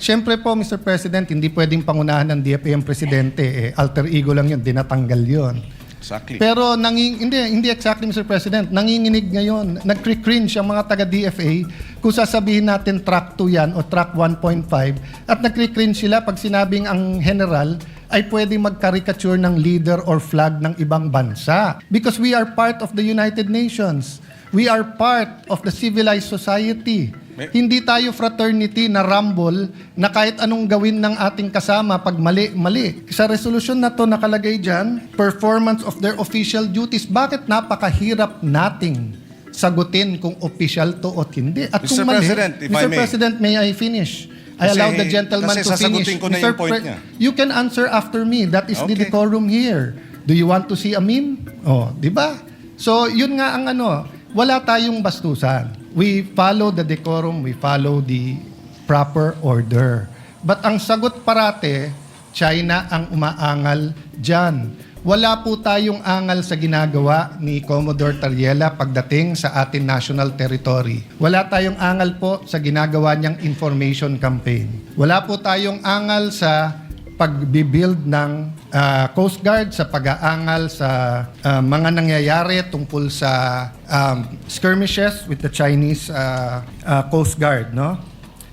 Siyempre po, Mr. President, hindi pwedeng pangunahan ng DFA ang presidente. Alter ego lang yun, dinatanggal yun. Exactly. Pero hindi exactly, Mr. President. Nanginginig ngayon. Nag-cringe ang mga taga-DFA kung sasabihin natin track 2 yan o track 1.5 at nag-cringe sila pag sinabing ang general ay pwedeng mag-caricature ng leader or flag ng ibang bansa. Because we are part of the United Nations. We are part of the civilized society. Hindi tayo fraternity na rumble na kahit anong gawin ng ating kasama pag mali. Sa resolution na to nakalagay dyan, performance of their official duties. Bakit napakahirap nating sagutin kung official to o hindi? At Mr. kung mali, President, if I Mr. may. President, may I finish? I Kasi- allow the gentleman kasi to finish. sasagutin ko na yung point niya. You can answer after me. That is the Okay. decorum here. Do you want to see a meme? Oh, di ba? So, yun nga ang wala tayong bastusan. We follow the decorum, we follow the proper order. But ang sagot parate, China ang umaangal dyan. Wala po tayong angal sa ginagawa ni Commodore Tariela pagdating sa ating national territory. Wala tayong angal po sa ginagawa niyang information campaign. Wala po tayong angal sa pag-build ng Coast Guard, sa pag-aangal sa mga nangyayari tungkol sa skirmishes with the Chinese Coast Guard, no?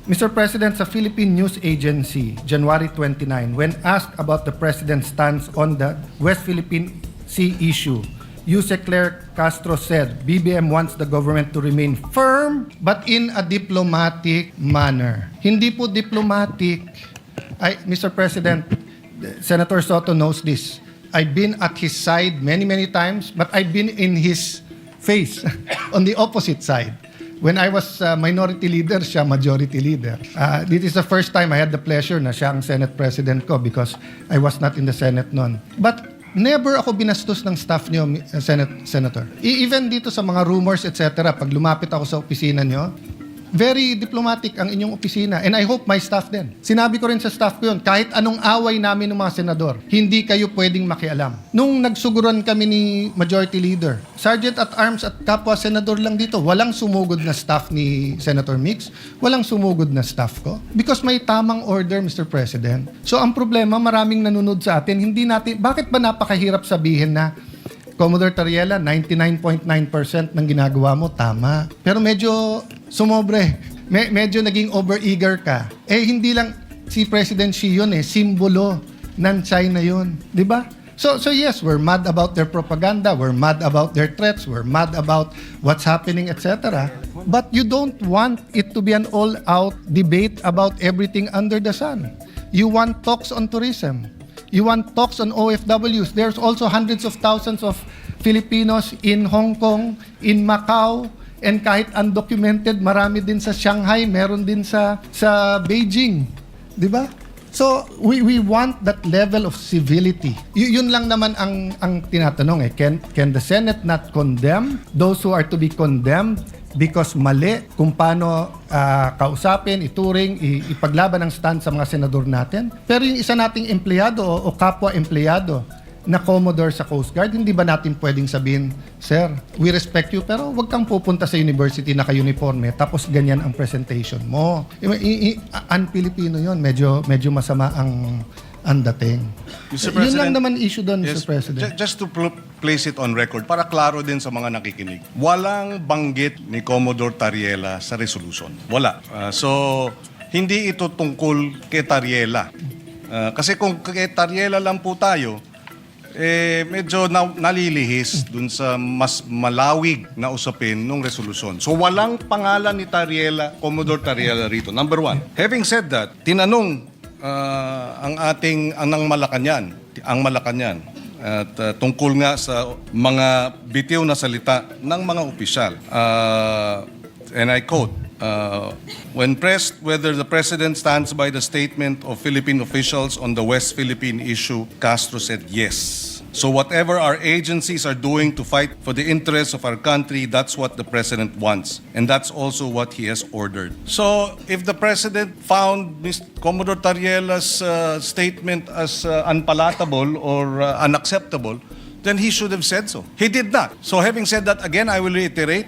Mr. President, sa Philippine News Agency, January 29, when asked about the President's stance on the West Philippine Sea issue, Yuse Claire Castro said, BBM wants the government to remain firm but in a diplomatic manner. Hindi po diplomatic. Mr. President, Senator Soto knows this. I've been at his side many times, but I've been in his face on the opposite side. When I was minority leader, siya majority leader. This is the first time I had the pleasure na siya ang Senate President ko because I was not in the Senate noon. But never ako binastos ng staff niyo, Senator. Even dito sa mga rumors, etc., pag lumapit ako sa opisina niyo, very diplomatic ang inyong opisina. And I hope my staff din. Sinabi ko rin sa staff ko yun, kahit anong away namin ng mga senador, hindi kayo pwedeng makialam. Nung nagsuguran kami ni Majority Leader, Sergeant at Arms at kapwa senador lang dito, walang sumugod na staff ni Senator Mix, walang sumugod na staff ko. Because may tamang order, Mr. President. So ang problema, maraming nanonood sa atin, hindi natin, bakit ba napakahirap sabihin na Commodore Tariela, 99.9% ng ginagawa mo, tama. Pero medyo sumobre. Medyo naging over-eager ka. Hindi lang si President Xi yun simbolo ng China yun. Di ba? So yes, we're mad about their propaganda, we're mad about their threats, we're mad about what's happening, etc. But you don't want it to be an all-out debate about everything under the sun. You want talks on tourism. You want talks on OFWs. There's also hundreds of thousands of Filipinos in Hong Kong, in Macau, and kahit undocumented, marami din sa Shanghai, meron din sa Beijing. Di ba? So, we want that level of civility. Yun lang naman ang tinatanong Can the Senate not condemn those who are to be condemned because mali kung paano kausapin, ituring, ipaglaban ang stand sa mga senador natin? Pero yung isa nating empleyado o kapwa-empleyado na Commodore sa Coast Guard, hindi ba natin pwedeng sabihin, Sir, we respect you, pero wag kang pupunta sa university na ka-uniforme, tapos ganyan ang presentation mo. Un-Filipino yun, medyo masama ang dating. Mr. Yun President, lang naman issue doon, yes, Mr. President. Just to place it on record, para klaro din sa mga nakikinig, walang banggit ni Commodore Tariela sa resolution. Wala. So, hindi ito tungkol kay Tariela. Kasi kung kay Tariela lang po tayo, medyo nalilihis dun sa mas malawig na usapin ng resolusyon. So walang pangalan ni Tariela, Commodore Tariela rito. Number one. Having said that, tinanong ang Malacanang at tungkol nga sa mga bitiw na salita ng mga opisyal. And I quote, When pressed whether the President stands by the statement of Philippine officials on the West Philippine issue, Castro said yes. So whatever our agencies are doing to fight for the interests of our country, that's what the President wants. And that's also what he has ordered. So if the President found Commodore Tariela's statement as unpalatable or unacceptable, then he should have said so. He did not. So having said that, again, I will reiterate,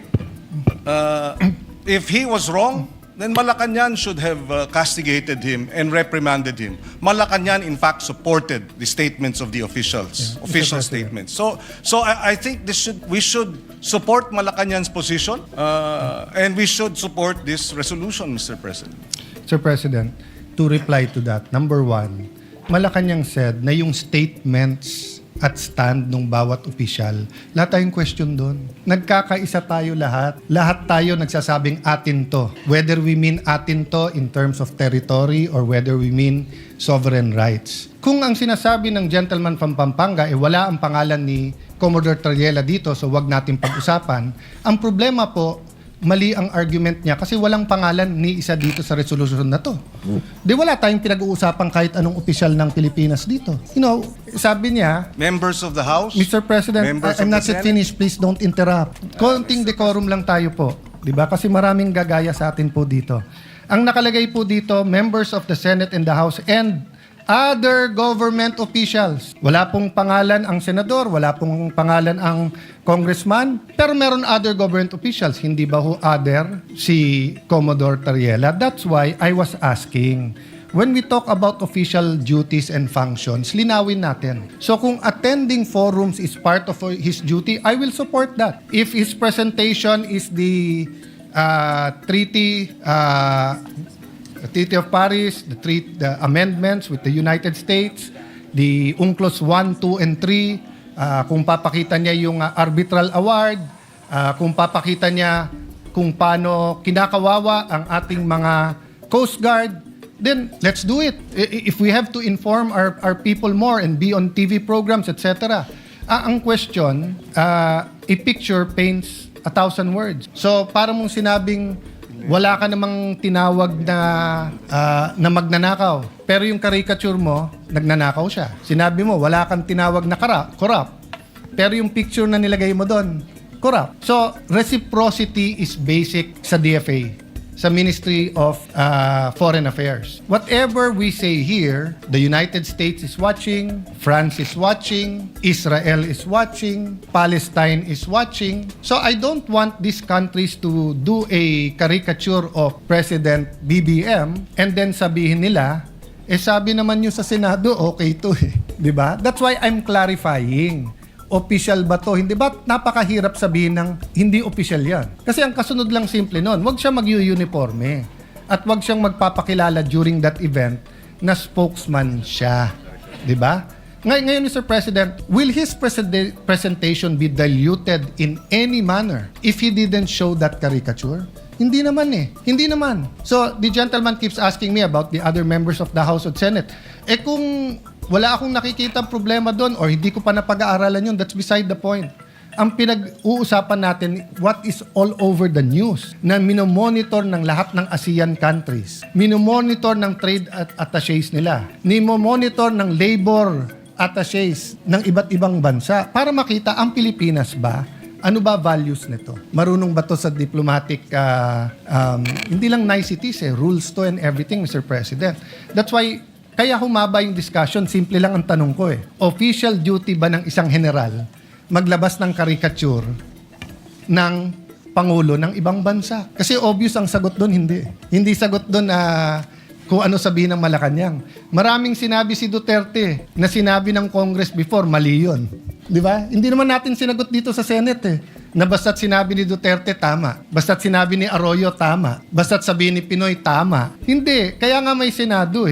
if he was wrong, then Malacanang should have castigated him and reprimanded him. Malacanang, in fact, supported the statements of the officials, official statements. So I think we should support Malacanang's position, and we should support this resolution, Mr. President. Sir President, to reply to that, number one, Malacanang said na yung statements at stand ng bawat opisyal, lahat tayong question doon. Nagkakaisa tayo lahat. Lahat tayo nagsasabing atin to. Whether we mean atin to in terms of territory or whether we mean sovereign rights. Kung ang sinasabi ng gentleman from Pampanga wala ang pangalan ni Commodore Tariela dito, so wag natin pag-usapan, ang problema po, mali ang argument niya kasi walang pangalan ni isa dito sa resolution na to. Di wala tayong pinag-uusapan kahit anong opisyal ng Pilipinas dito. You know, sabi niya, Members of the House, Mr. President, members I'm of not the yet Senate. finished. Please don't interrupt. Konting decorum lang tayo po. Di ba? Kasi maraming gagaya sa atin po dito. Ang nakalagay po dito, members of the Senate and the House and other government officials. Wala pong pangalan ang senador, wala pong pangalan ang congressman, pero meron other government officials. Hindi ba ho other si Commodore Tariela? That's why I was asking, when we talk about official duties and functions, linawin natin. So kung attending forums is part of his duty, I will support that. If his presentation is the treaty of Paris, the amendments with the United States, the UNCLOS 1, 2, and 3, kung papakita niya yung arbitral award, kung papakita niya kung paano kinakawawa ang ating mga Coast Guard, then let's do it. If we have to inform our people more and be on TV programs, etc. Ang question, a picture paints 1,000 words. So, para mong sinabing, wala ka namang tinawag na magnanakaw. Pero yung caricature mo, nagnanakaw siya. Sinabi mo, wala kang tinawag na corrupt. Pero yung picture na nilagay mo doon, corrupt. So, reciprocity is basic sa DFA, sa Ministry of Foreign Affairs. Whatever we say here, the United States is watching, France is watching, Israel is watching, Palestine is watching. So I don't want these countries to do a caricature of President BBM and then sabihin nila, sabi naman nyo sa Senado, okay to eh. Diba? That's why I'm clarifying. Official ba to? Hindi ba napakahirap sabihin ng hindi official yan? Kasi ang kasunod lang simple nun, wag siya mag-uniforme at wag siyang magpapakilala during that event na spokesman siya. Di ba? Ngayon, Mr. President, will his presentation be diluted in any manner if he didn't show that caricature? Hindi naman eh. Hindi naman. So, the gentleman keeps asking me about the other members of the House and Senate. Kung wala akong nakikita problema doon or hindi ko pa napag-aaralan yun, that's beside the point. Ang pinag-uusapan natin, what is all over the news na minomonitor ng lahat ng ASEAN countries, minomonitor ng trade attaches nila, minomonitor ng labor attaches ng iba't ibang bansa para makita ang Pilipinas ba, ano ba values nito? Marunong ba to sa diplomatic, hindi lang niceties rules to and everything, Mr. President. That's why kaya humaba yung discussion, simple lang ang tanong ko Official duty ba ng isang general maglabas ng caricature ng Pangulo ng ibang bansa? Kasi obvious ang sagot doon, hindi. Hindi sagot doon kung ano sabihin ng Malacanang. Maraming sinabi si Duterte na sinabi ng Congress before, mali yun. Di ba? Hindi naman natin sinagot dito sa Senate na basta't sinabi ni Duterte, tama. Basta't sinabi ni Arroyo, tama. Basta't sabihin ni Pinoy, tama. Hindi. Kaya nga may Senado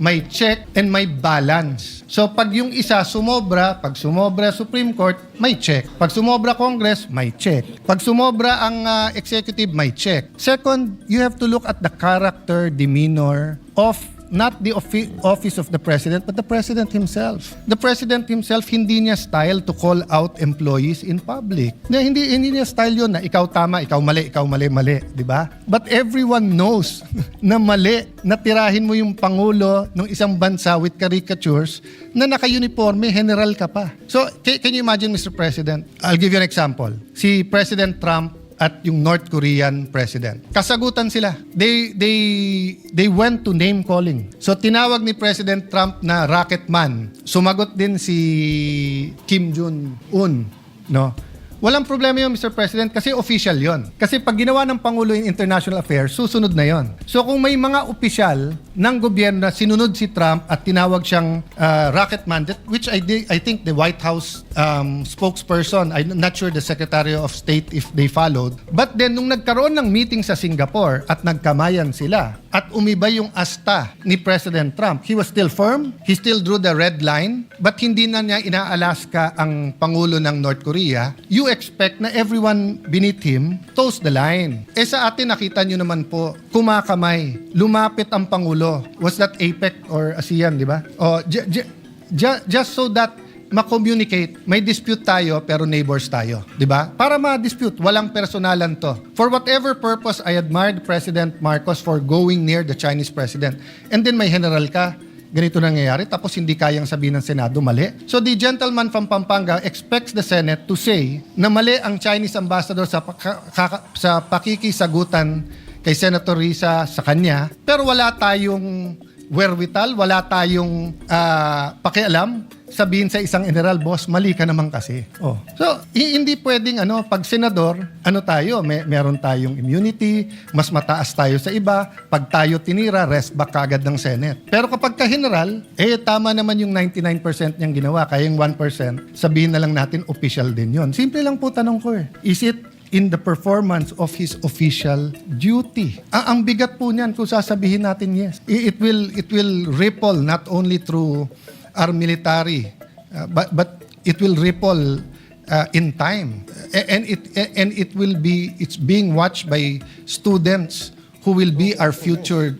May check and may balance. So pag yung isa sumobra, pag sumobra Supreme Court, may check. Pag sumobra Congress, may check. Pag sumobra ang executive, may check. Second, you have to look at the character, demeanor of not the office of the president, but the president himself. The president himself, hindi niya style to call out employees in public. Hindi niya style yun na ikaw tama, ikaw mali, mali, di ba? But everyone knows na mali na tirahin mo yung pangulo ng isang bansa with caricatures na naka-uniforme, general ka pa. So, can you imagine, Mr. President? I'll give you an example. Si President Trump at yung North Korean president. Kasagutan sila. They went to name calling. So tinawag ni President Trump na rocket man. Sumagot din si Kim Jong-un, no? Walang problema yun, Mr. President, kasi official yon. Kasi pag ginawa ng Pangulo in international affairs, susunod na yon. So kung may mga opisyal ng gobyerno na sinunod si Trump at tinawag siyang rocket man, which I think the White House spokesperson, I'm not sure the Secretary of State if they followed, but then nung nagkaroon ng meeting sa Singapore at nagkamayan sila at umibay yung asta ni President Trump, he was still firm, he still drew the red line, but hindi na niya inaalaska ang Pangulo ng North Korea. You expect na everyone beneath him toes the line. Sa atin, nakita nyo naman po, kumakamay, lumapit ang Pangulo. Was that APEC or ASEAN, di ba? Just so that ma-communicate, may dispute tayo pero neighbors tayo, di ba? Para ma-dispute, walang personalan to. For whatever purpose, I admired President Marcos for going near the Chinese president. And then may general ka, ganito nangyayari, tapos hindi kayang sabihin ng Senado, mali. So the gentleman from Pampanga expects the Senate to say na mali ang Chinese ambassador sa pakikisagutan kay Senator Risa sa kanya, pero wala tayong wherewithal, wala tayong pakialam sabihin sa isang general, boss, mali ka naman kasi. Oh. So, hindi pwedeng pag senador, meron tayong immunity, mas mataas tayo sa iba, pag tayo tinira, rest back kagad ng Senate. Pero kapag ka-general, tama naman yung 99% niyang ginawa, kaya yung 1%, sabihin na lang natin, official din yon. Simple lang po tanong ko Is it in the performance of his official duty? Ang bigat po niyan kung sasabihin natin yes. It will ripple not only through our military, but it will ripple in time, and it's being watched by students who will be our future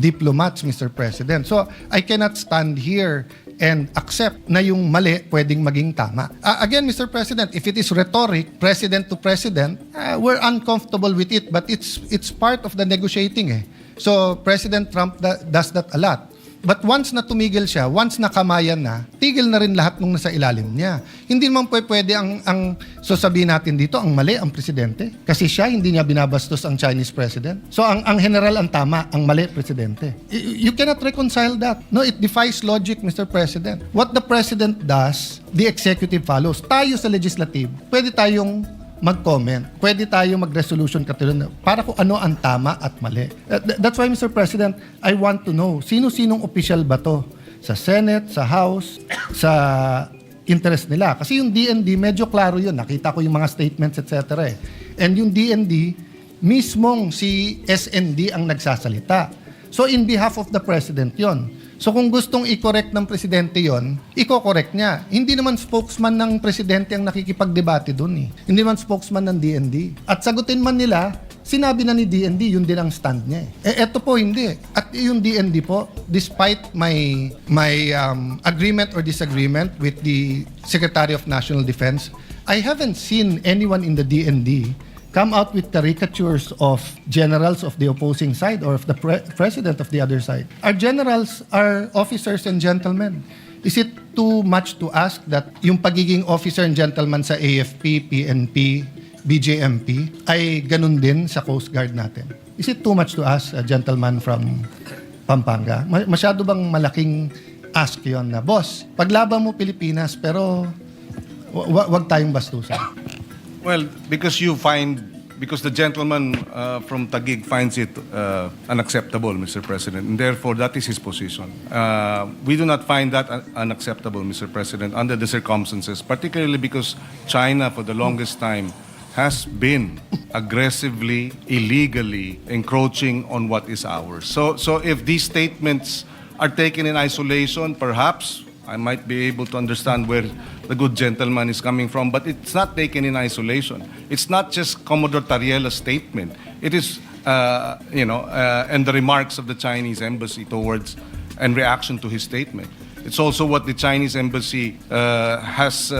diplomats, Mr. President. So I cannot stand here and accept na yung mali pwedeng maging tama. Again, Mr. President, if it is rhetoric, president to president, we're uncomfortable with it, but it's part of the negotiating. So President Trump does that a lot. But once na tumigil siya, once nakamayan na, tigil na rin lahat nung nasa ilalim niya. Hindi naman pwede ang sasabihin natin dito, ang mali ang presidente. Kasi siya, hindi niya binabastos ang Chinese president. So ang general ang tama, ang mali presidente. You cannot reconcile that. No, it defies logic, Mr. President. What the president does, the executive follows. Tayo sa legislative, pwede tayong mag-comment. Pwede tayo mag-resolution katulad para kung ano ang tama at mali. That's why, Mr. President, I want to know, sino-sinong official ba to? Sa Senate, sa House, sa interest nila. Kasi yung DND, medyo klaro yun. Nakita ko yung mga statements, etc. And yung DND, mismong si SND ang nagsasalita. So, in behalf of the President yon. So kung gustong i-correct ng presidente yon, i-correct niya. Hindi naman spokesman ng presidente ang nakikipagdebate doon Hindi naman spokesman ng DND. At sagutin man nila, sinabi na ni DND, yun din ang stand niya eto po hindi. At yung DND po, despite my agreement or disagreement with the Secretary of National Defense, I haven't seen anyone in the DND come out with caricatures of generals of the opposing side or of the president of the other side. Our generals are officers and gentlemen. Is it too much to ask that yung pagiging officer and gentleman sa AFP, PNP, BJMP ay ganun din sa Coast Guard natin? Is it too much to ask a gentleman from Pampanga? Masyado bang malaking ask yon na, boss, paglaban mo Pilipinas pero wag tayong bastusan? Well, because the gentleman from Taguig finds it unacceptable, Mr. President, and therefore that is his position. We do not find that unacceptable, Mr. President, under the circumstances, particularly because China, for the longest time, has been aggressively, illegally encroaching on what is ours. So if these statements are taken in isolation, perhaps I might be able to understand where the good gentleman is coming from, but it's not taken in isolation. It's not just Commodore Tariela's statement. It is and the remarks of the Chinese embassy towards and reaction to his statement. It's also what the Chinese embassy has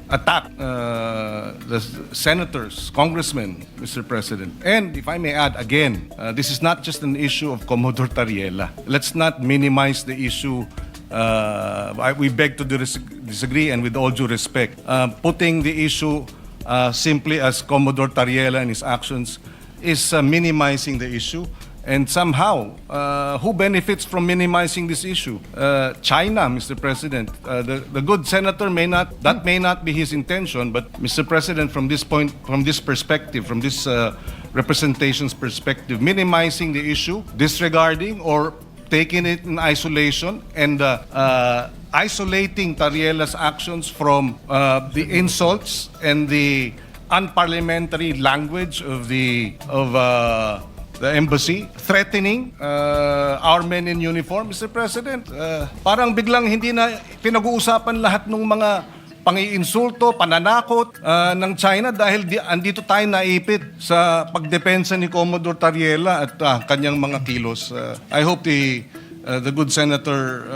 attacked the senators, congressmen, Mr. President. And if I may add again, this is not just an issue of Commodore Tariela. Let's not minimize the issue. We beg to disagree, and with all due respect, putting the issue simply as Commodore Tariela and his actions is minimizing the issue. And somehow, who benefits from minimizing this issue? China, Mr. President. The good senator may not be his intention, but Mr. President, from this point, from this perspective, from this representation's perspective, minimizing the issue, disregarding or taking it in isolation, and isolating Tariela's actions from the insults and the unparliamentary language of the embassy, threatening our men in uniform, Mr. President. Parang biglang hindi na pinag-uusapan lahat ng mga pangiinsulto, pananakot ng China dahil andito tayo naipit sa pagdepensa ni Commodore Tariela at kanyang mga kilos. I hope the good senator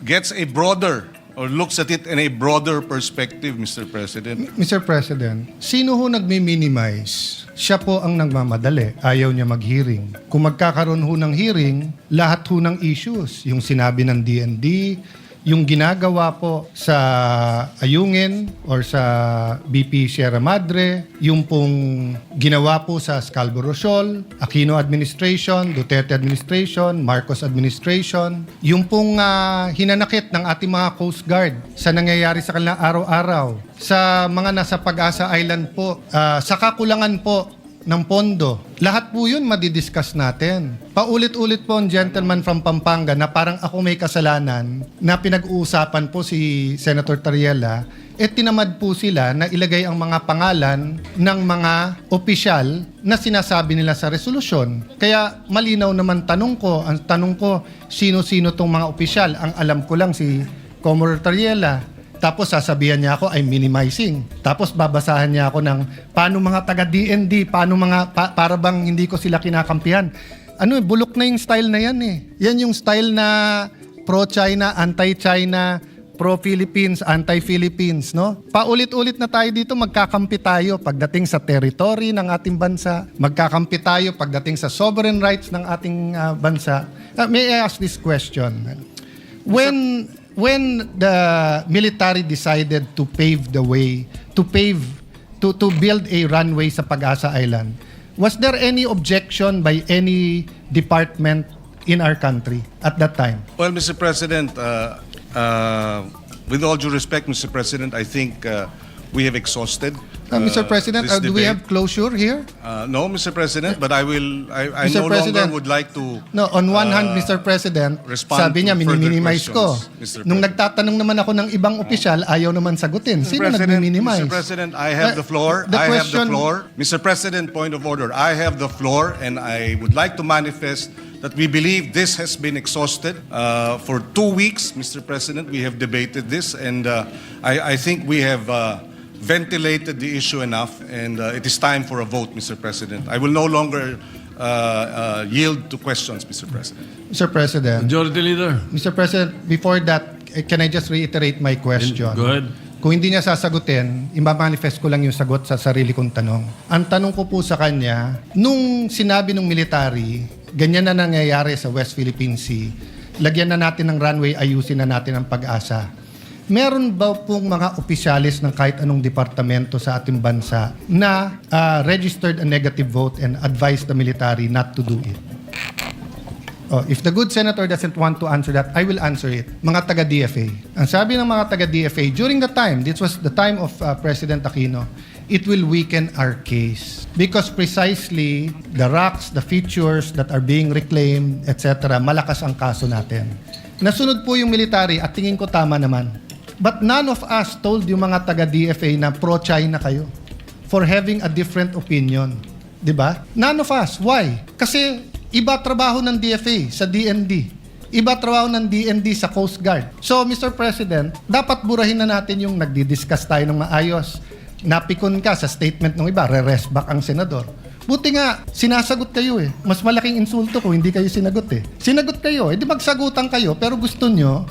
gets a broader or looks at it in a broader perspective, Mr. President. Mr. President, sino ho nagmi-minimize? Siya po ang nagmamadali. Ayaw niya mag-hearing. Kung magkakaroon ho ng hearing, lahat ho ng issues, yung sinabi ng DND, yung ginagawa po sa Ayungin or sa BP Sierra Madre, yung pong ginawa po sa Scarborough Shoal, Aquino administration, Duterte administration, Marcos administration, yung pong hinanakit ng ating mga Coast Guard sa nangyayari sa kanilang araw-araw, sa mga nasa Pag-asa Island po, sa kakulangan po ng pondo. Lahat po yun madidiscuss natin. Paulit-ulit po ang gentleman from Pampanga na parang ako may kasalanan na pinag-uusapan po si Senator Tariela, tinamad po sila na ilagay ang mga pangalan ng mga opisyal na sinasabi nila sa resolusyon. Kaya malinaw naman ang tanong ko, sino-sino tong mga opisyal? Ang alam ko lang si Commodore Tariela. Tapos sasabihan niya ako, I'm minimizing. Tapos babasahan niya ako ng paano mga taga-DND, paano para bang hindi ko sila kinakampihan. Bulok na yung style na yan eh. Yan yung style na pro-China, anti-China, pro-Philippines, anti-Philippines, no? Paulit-ulit na tayo dito, magkakampi tayo pagdating sa territory ng ating bansa, magkakampi tayo pagdating sa sovereign rights ng ating bansa. May I ask this question? When the military decided to pave the way, to build a runway sa Pag-asa Island, was there any objection by any department in our country at that time? Well, Mr. President, with all due respect, Mr. President, I think we have exhausted Mr. President, this do we debate. have closure here? No, Mr. President, but I Mr. no President, longer would like to No, on one hand, Mr. President, respond sabi niya, to further miniminize ko. questions, Mr. Nung President. nagtatanong naman ako ng ibang opisyal, ayaw naman sagutin. Sino Mr. President, nagmi-minimize? Mr. President, I have the floor. The I have the question- floor. Mr. President, point of order. I have the floor, and I would like to manifest that we believe this has been exhausted. For 2 weeks, Mr. President, we have debated this, and I think we have ventilated the issue enough, and it is time for a vote, Mr. President. I will no longer yield to questions, Mr. President. Mr. President, Majority Leader. Mr. President, before that, can I just reiterate my question? Go ahead. Kung hindi niya sasagutin, imamanifest ko lang yung sagot sa sarili kong tanong. Ang tanong ko po sa kanya, nung sinabi ng military, ganyan na nangyayari sa West Philippine Sea, lagyan na natin ng runway, ayusin na natin ang Pag-asa. Meron ba pong mga opisyalis ng kahit anong departamento sa ating bansa na registered a negative vote and advised the military not to do it? If the good senator doesn't want to answer that, I will answer it. Mga taga-DFA. Ang sabi ng mga taga-DFA, during the time, this was the time of President Aquino, it will weaken our case. Because precisely, the rocks, the features that are being reclaimed, etc., malakas ang kaso natin. Nasunod po yung military at tingin ko tama naman. But none of us told yung mga taga-DFA na pro-China kayo for having a different opinion. Diba? None of us. Why? Kasi iba trabaho ng DFA sa DND. Iba trabaho ng DND sa Coast Guard. So, Mr. President, dapat burahin na natin yung nagdi-discuss tayo ng maayos. Napikon ka sa statement ng iba, re-rest back ang senador. Buti nga, sinasagot kayo eh. Mas malaking insulto kung hindi kayo sinagot eh. Sinagot kayo, di magsagutan kayo, pero gusto nyo,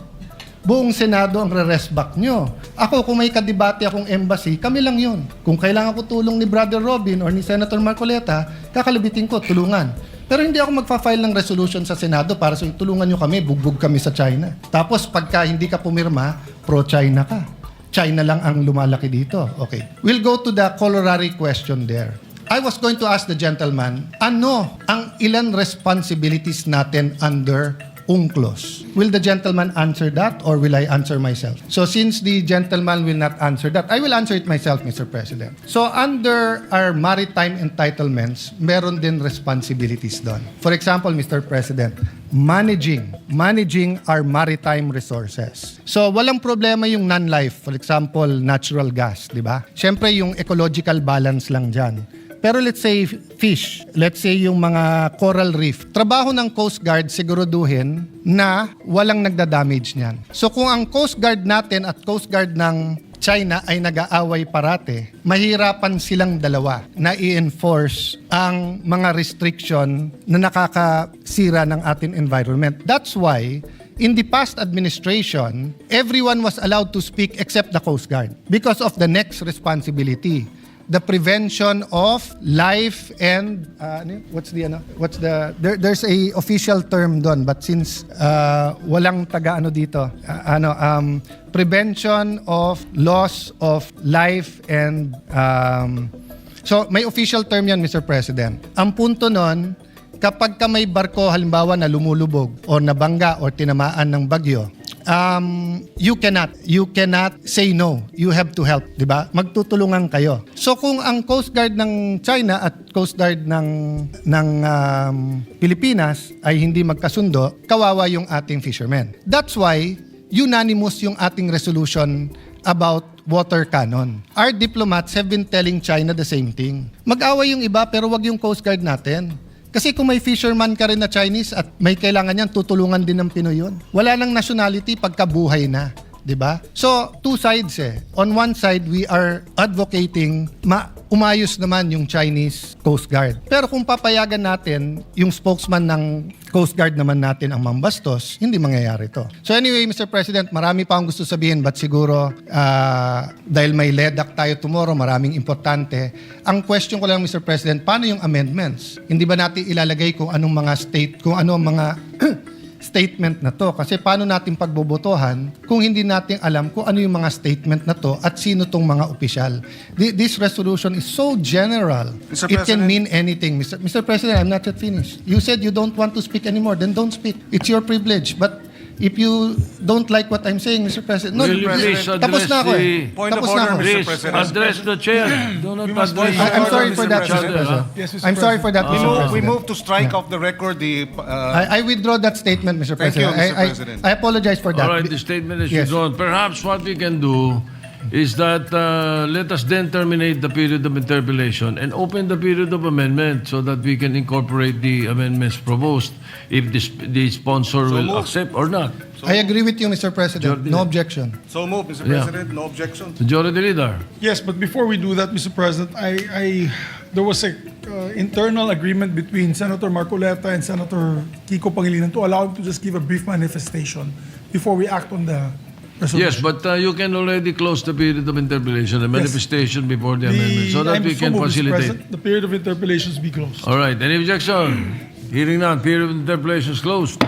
buong Senado ang re-rest back nyo. Ako, kung may kadebate akong embassy, kami lang yun. Kung kailangan ko tulong ni Brother Robin or ni Senator Marcoleta, kakalabitin ko, tulungan. Pero hindi ako magfa-file ng resolution sa Senado para sa tulungan nyo kami, bugbog kami sa China. Tapos pagka hindi ka pumirma, pro-China ka. China lang ang lumalaki dito. Okay. We'll go to the corollary question there. I was going to ask the gentleman, ano ang ilan responsibilities natin under UNCLOS? Will the gentleman answer that or will I answer myself? So since the gentleman will not answer that, I will answer it myself, Mr. President. So under our maritime entitlements, meron din responsibilities doon. For example, Mr. President, managing our maritime resources. So walang problema yung non-life, for example, natural gas, di ba? Siyempre yung ecological balance lang dyan. Pero let's say fish, let's say yung mga coral reef, trabaho ng Coast Guard siguraduhin na walang nagda-damage niyan. So kung ang Coast Guard natin at Coast Guard ng China ay nag-aaway parate, mahirapan silang dalawa na i-enforce ang mga restriction na nakakasira ng ating environment. That's why in the past administration, everyone was allowed to speak except the Coast Guard because of the next responsibility. The prevention of life and there's a official term doon, but since walang taga dito, prevention of loss of life and so may official term yan, Mr. President. Ang punto nun, kapag ka may barko halimbawa na lumulubog o nabangga o tinamaan ng bagyo, you cannot say no. You have to help, di ba? Magtutulungan kayo. So kung ang Coast Guard ng China at Coast Guard ng Pilipinas ay hindi magkasundo, kawawa yung ating fishermen. That's why unanimous yung ating resolution about water cannon. Our diplomats have been telling China the same thing. Mag-away yung iba pero wag yung Coast Guard natin. Kasi kung may fisherman ka rin na Chinese at may kailangan yan, tutulungan din ng Pinoy yun. Wala nang nationality pagkabuhay na. Diba? So, two sides eh. On one side, we are advocating umayos naman yung Chinese Coast Guard. Pero kung papayagan natin, yung spokesman ng Coast Guard naman natin ang mambastos, hindi mangyayari to. So anyway, Mr. President, marami pa akong gusto sabihin, but siguro dahil may LEDAC tayo tomorrow, maraming importante. Ang question ko lang, Mr. President, paano yung amendments? Hindi ba natin ilalagay kung anong mga statement na to? Kasi paano natin pagbobotohan kung hindi natin alam kung ano yung mga statement na to at sino tong mga opisyal. This resolution is so general. Mr. It can President. mean anything. Mr. President, I'm not yet finished. You said you don't want to speak anymore, then don't speak. It's your privilege. But if you don't like what I'm saying, Mr. President, no, Will you please tapos na ako eh. Point of Tapos na order, ako. Mr. Please President. address the chair. Do not address I'm sorry for that, Mr. Mr. President. Yes, Mr. I'm sorry for that, Mr. President. We move to strike off the record the... I withdraw that statement, Mr. Thank you, President. Mr. President. I apologize for that. All right, the statement is Yes. withdrawn. Perhaps what we can do is that let us then terminate the period of interpellation and open the period of amendment so that we can incorporate the amendments proposed if the sponsor will moved. accept or not. I agree with you, Mr. President. Jordi. No objection. So move, Mr. Yeah. President. No objection. Majority Leader. Yes, but before we do that, Mr. President, there was a internal agreement between Senator Marcoleta and Senator Kiko Pangilinan to allow him to just give a brief manifestation before we act on the resolution. Yes, but you can already close the period of interpellation and manifestation before the amendment so that I'm we can moved, Mr. facilitate. President. The period of interpellations be closed. All right, any objection? Hearing none, period of interpellation is closed.